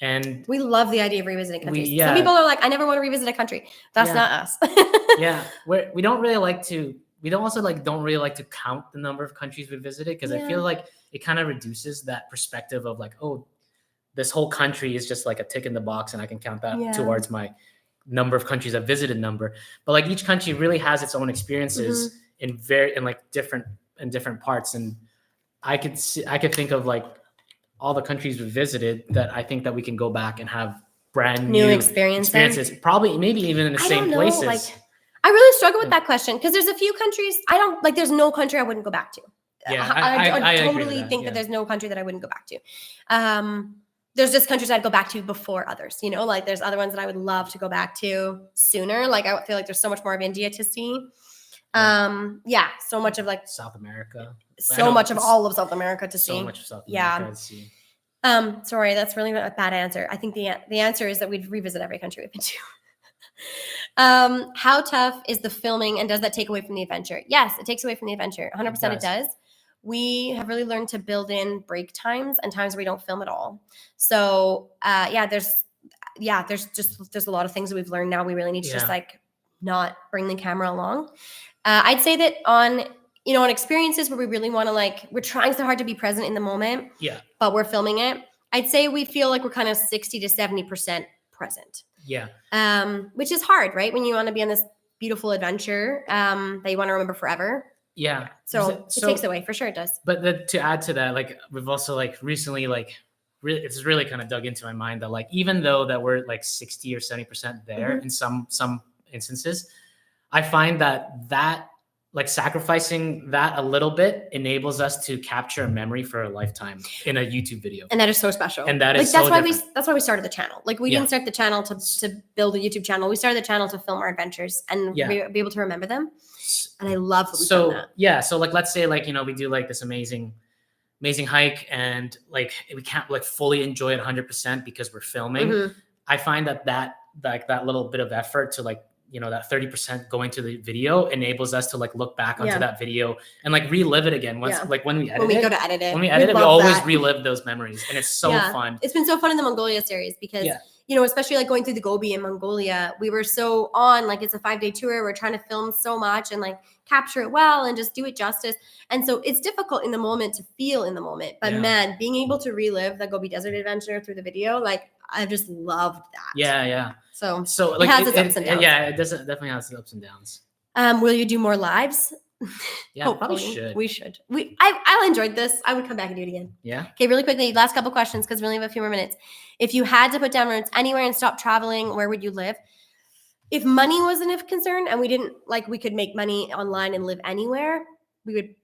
And we love the idea of revisiting countries. Some people are like, I never want to revisit a country. That's not us. We don't really like to. We don't really like to count the number of countries we visited because I feel like it kind of reduces that perspective of like, this whole country is just like a tick in the box and I can count that towards my number of countries I've visited number. But like each country really has its own experiences in different parts. And I could think of like all the countries we visited that I think that we can go back and have brand new experiences. Probably maybe even in the same places. I really struggle with that question because there's a few countries there's no country I wouldn't go back to. Yeah, I totally think that there's no country that I wouldn't go back to. There's just countries I'd go back to before others, like there's other ones that I would love to go back to sooner. Like I feel like there's so much more of India to see. So much of like South America. So much of all of South America to see. So much of South America to see. Sorry, that's really a bad answer. I think the answer is that we'd revisit every country we've been to. How tough is the filming and does that take away from the adventure? Yes, it takes away from the adventure. 100% it does. We have really learned to build in break times and times where we don't film at all. So there's a lot of things that we've learned now. We really need to just like not bring the camera along. I'd say that on experiences where we really want to we're trying so hard to be present in the moment, but we're filming it. I'd say we feel like we're kind of 60 to 70% present. Yeah. Which is hard, right? When you want to be on this beautiful adventure that you want to remember forever. Yeah. So it takes away, for sure it does. But to add to that, we've also recently it's really kind of dug into my mind that even though that we're 60 or 70% there in some instances, I find that like sacrificing that a little bit enables us to capture a memory for a lifetime in a YouTube video. And that is so special. And that is that's so why different. that's why we started the channel. Like we didn't start the channel to build a YouTube channel. We started the channel to film our adventures and be able to remember them. And I love that we've done that. Yeah. So like, let's say like, we do like this amazing hike and like we can't like fully enjoy it 100% because we're filming. I find that little bit of effort to like, that 30% going to the video enables us to like look back onto that video and like relive it again. Once like when we edit go to edit it, we always relive those memories, and it's so fun. It's been so fun in the Mongolia series because especially like going through the Gobi in Mongolia, we were so on, like it's a 5-day tour. We're trying to film so much and like capture it well and just do it justice. And so it's difficult in the moment to feel in the moment, but man, being able to relive the Gobi Desert adventure through the video, like I just loved that. Yeah. So like it has its ups and downs. Yeah, it definitely has its ups and downs. Will you do more lives? Yeah, probably should. We should. I enjoyed this. I would come back and do it again. Yeah. Okay, really quickly, last couple questions because we only have a few more minutes. If you had to put down roots anywhere and stop traveling, where would you live? If money wasn't a concern and we could make money online and live anywhere, we would.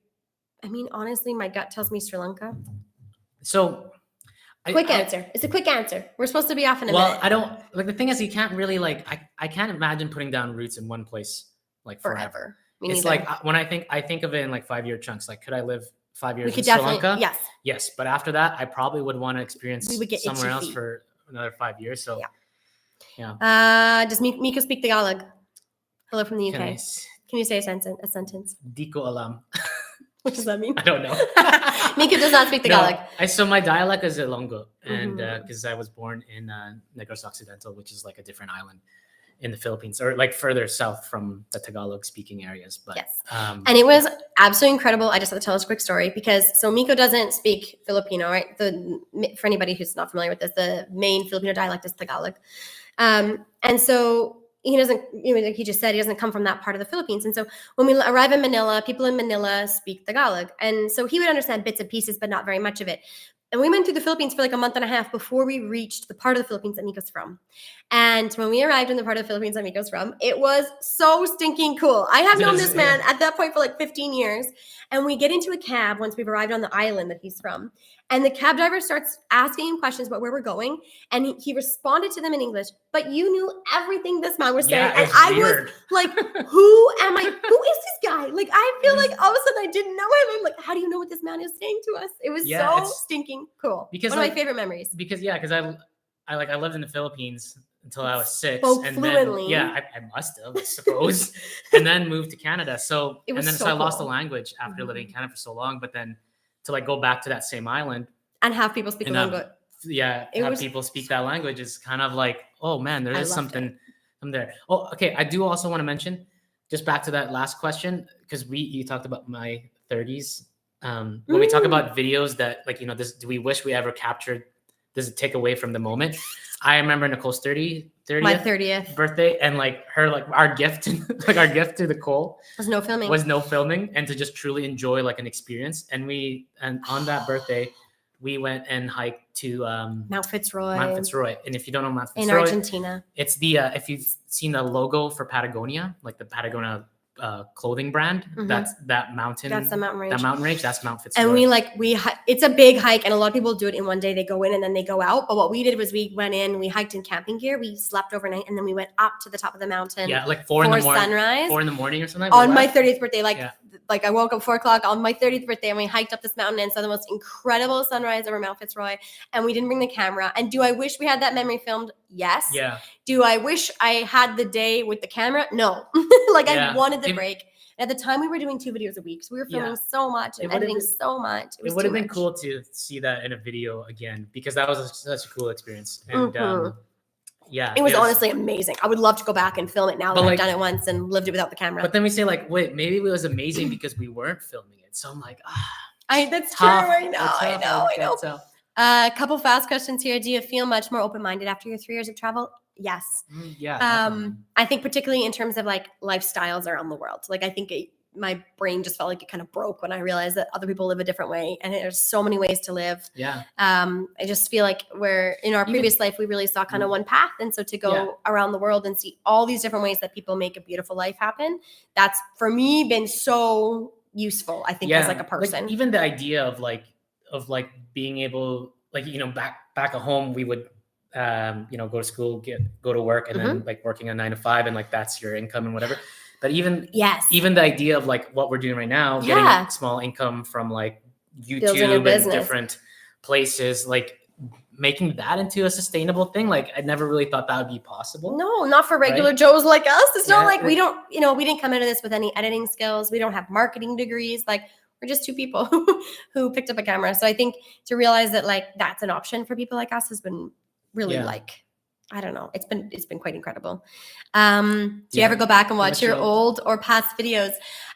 I mean, honestly, my gut tells me Sri Lanka. So. Answer. It's a quick answer. We're supposed to be off in a minute. Well, I don't like the thing is you can't really like I can't imagine putting down roots in one place like forever. It's like when I think of it in like 5-year chunks. Like, could I live 5 years in Sri Lanka? Yes. But after that, I probably would want to experience somewhere else for another 5 years. So yeah. Does Miko speak Tagalog? Hello from the UK. Can you say a sentence? Di ko alam. What does that mean? I don't know. Mika does not speak Tagalog. No, so my dialect is Ilonggo, and because I was born in Negros Occidental, which is like a different island in the Philippines, or like further south from the Tagalog-speaking areas. But yes, and it was absolutely incredible. I just have to tell this quick story because Miko doesn't speak Filipino, right? For anybody who's not familiar with this, the main Filipino dialect is Tagalog, and so. He doesn't, like he just said, he doesn't come from that part of the Philippines. And so when we arrive in Manila, people in Manila speak Tagalog. And so he would understand bits and pieces, but not very much of it. And we went through the Philippines for like a month and a half before we reached the part of the Philippines that Miko's from. And when we arrived in the part of the Philippines that Miko's from, it was so stinking cool. I have known this man at that point for like 15 years. And we get into a cab once we've arrived on the island that he's from. And the cab driver starts asking him questions about where we're going. And he responded to them in English. But you knew everything this man was saying. And I was like, who am I? Who is this guy? Like, I feel like all of a sudden I didn't know him. I'm like, how do you know what this man is saying to us? It was so stinking cool. Because one of my favorite memories. Because I lived in the Philippines until I was 6. Spoke and fluently. Then, I must have, I suppose. And then moved to Canada. So I lost the language after living in Canada for so long. But then to like go back to that same island and have people speak the language. People speak that language is kind of like, oh man, there is something from there. Oh, okay. I do also want to mention, just back to that last question, because you talked about my 30s. When we talk about videos that like, do we wish we ever captured? Does it take away from the moment? I remember Nicole's 30th my 30th birthday, and like her, like our gift to Nicole was no filming, and to just truly enjoy like an experience. And on that birthday, we went and hiked to Mount Fitzroy. And if you don't know Mount Fitzroy, in Argentina, it's the if you've seen the logo for Patagonia, like the Patagonia clothing brand, that's that mountain. That's the mountain range. That mountain range. That's Mount Fitzroy. And it's a big hike, and a lot of people do it in one day. They go in and then they go out. But what we did was we went in, we hiked in camping gear, we slept overnight, and then we went up to the top of the mountain. Yeah, like 4 in the morning. Sunrise. 4 in the morning or something. On my 30th birthday, like I woke up 4 o'clock on my 30th birthday, and we hiked up this mountain and saw the most incredible sunrise over Mount Fitzroy. And we didn't bring the camera. And do I wish we had that memory filmed? Yes. Yeah. Do I wish I had the day with the camera? No. I wanted the break. At the time, we were doing 2 videos a week, so we were filming so much and editing so much. It would have been cool to see that in a video again, because that was such a cool experience. And it was honestly amazing. I would love to go back and film it now that I've done it once and lived it without the camera. But then we say like, wait, maybe it was amazing because we weren't filming it. So I'm like, that's tough. True. I know. A couple fast questions here. Do you feel much more open-minded after your 3 years of travel? Yes. Yeah. I think particularly in terms of like lifestyles around the world. Like I think my brain just felt like it kind of broke when I realized that other people live a different way, and there's so many ways to live. Yeah. I just feel like we're in our previous life, we really saw kind of one path. And so to go around the world and see all these different ways that people make a beautiful life happen, that's for me been so useful, I think, as like a person. Like, even the idea of being able, like, back at home, we would, go to school, go to work, and then like working a 9 to 5, and like, that's your income and whatever. But even the idea of like what we're doing right now, getting a small income from like YouTube and different places, like making that into a sustainable thing. Like, I never really thought that would be possible. No, not for regular Joes like us. It's not like we didn't come into this with any editing skills. We don't have marketing degrees. Like, we're just two people who picked up a camera. So I think to realize that like that's an option for people like us has been really like, I don't know. It's been quite incredible. Do you ever go back and watch your old or past videos?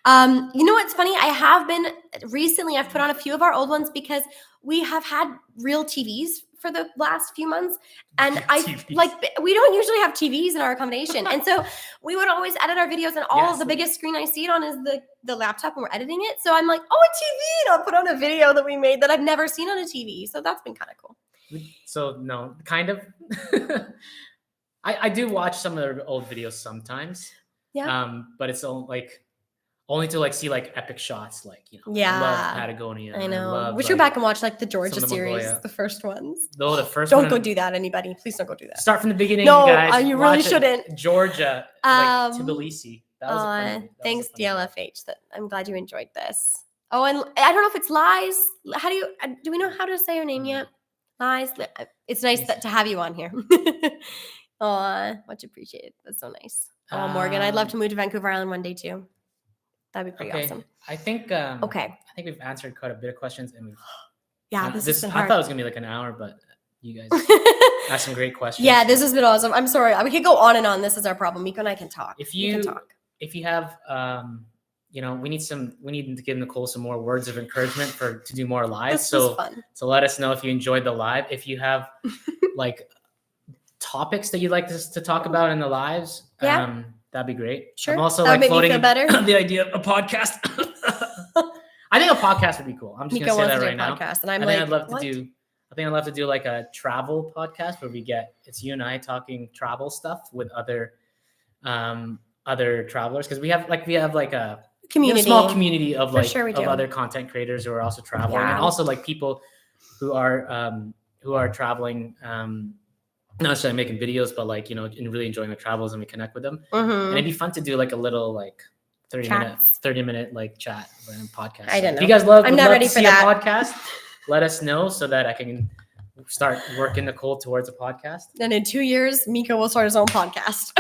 You know what's funny? I have been recently. I've put on a few of our old ones because we have had real TVs for the last few months, and we don't usually have TVs in our accommodation, and so we would always edit our videos, and all of the biggest screen I see it on is the laptop when we're editing it. So I'm like, oh, a TV, and I'll put on a video that we made that I've never seen on a TV. So that's been kind of cool. So no, kind of. I do watch some of their old videos sometimes. Yeah. But it's only to like see like epic shots, like I love Patagonia. I know. We should go back and watch like the Georgia series, the first ones. No, the first. Don't go do that, anybody. Please don't go do that. Start from the beginning, no, guys. You really shouldn't. Georgia, like Tbilisi. That was fun. Thanks, DLFH. I'm glad you enjoyed this. Oh, and I don't know if it's Lies. How do we know how to say her name yet? Lies. It's nice to have you on here. Oh, much appreciated. That's so nice. Oh, Morgan, I'd love to move to Vancouver Island one day too. That'd be pretty awesome. I think I think we've answered quite a bit of questions, and we've this has been hard. I thought it was gonna be like an hour, but you guys asked some great questions. Yeah, this has been awesome. I'm sorry. We could go on and on. This is our problem. Miko and I can talk. If you have we need to give Nicole some more words of encouragement to do more lives. So let us know if you enjoyed the live. If you have like topics that you'd like us to talk about in the lives, that'd be great. Sure. I'm also that floating the idea of a podcast. I think a podcast would be cool. I'm just gonna say that right now. And I think I'd love to do like a travel podcast where it's you and I talking travel stuff with other travelers, because we have like a small community of other content creators who are also traveling, and also like people who are traveling, not necessarily making videos, but like and really enjoying their travels, and we connect with them. And it'd be fun to do like a little like 30 minute like chat and podcast. I don't know. If you guys love ready to for see that. a podcast, let us know so that I can start working Nicole towards a podcast. And in 2 years, Miko will start his own podcast.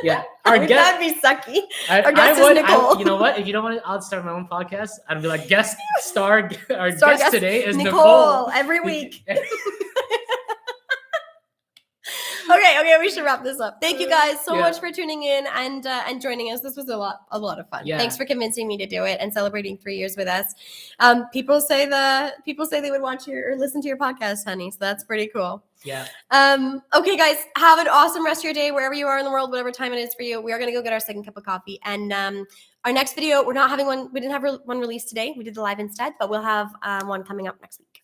Yeah, that'd be sucky. Our guest is Nicole. You know what? If you don't want to, I'll start my own podcast. I'd be like, guest guest today is Nicole every week. Okay, we should wrap this up. Thank you guys so much for tuning in and joining us. This was a lot of fun. Yeah. Thanks for convincing me to do it and celebrating 3 years with us. People say they would watch or listen to your podcast, honey. So that's pretty cool. Yeah. Okay, guys, have an awesome rest of your day wherever you are in the world, whatever time it is for you. We are going to go get our second cup of coffee, and our next video, we're not having one. We didn't have one released today. We did the live instead, but we'll have one coming up next week.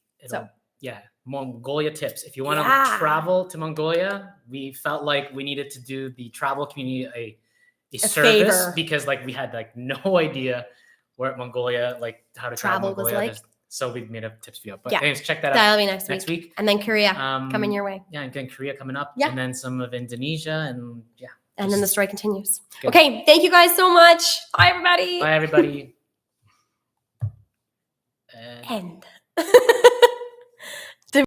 Mongolia tips. If you want to travel to Mongolia, we felt like we needed to do the travel community a service favor, because like we had like no idea where Mongolia, like how to travel Mongolia was like. So we made up tips for you. But anyways, check that out. That'll be next week. And then Korea coming your way. Yeah, and then Korea coming up. Yeah. And then some of Indonesia and And then the story continues. Good. Okay, thank you guys so much. Bye, everybody. Bye, everybody. End.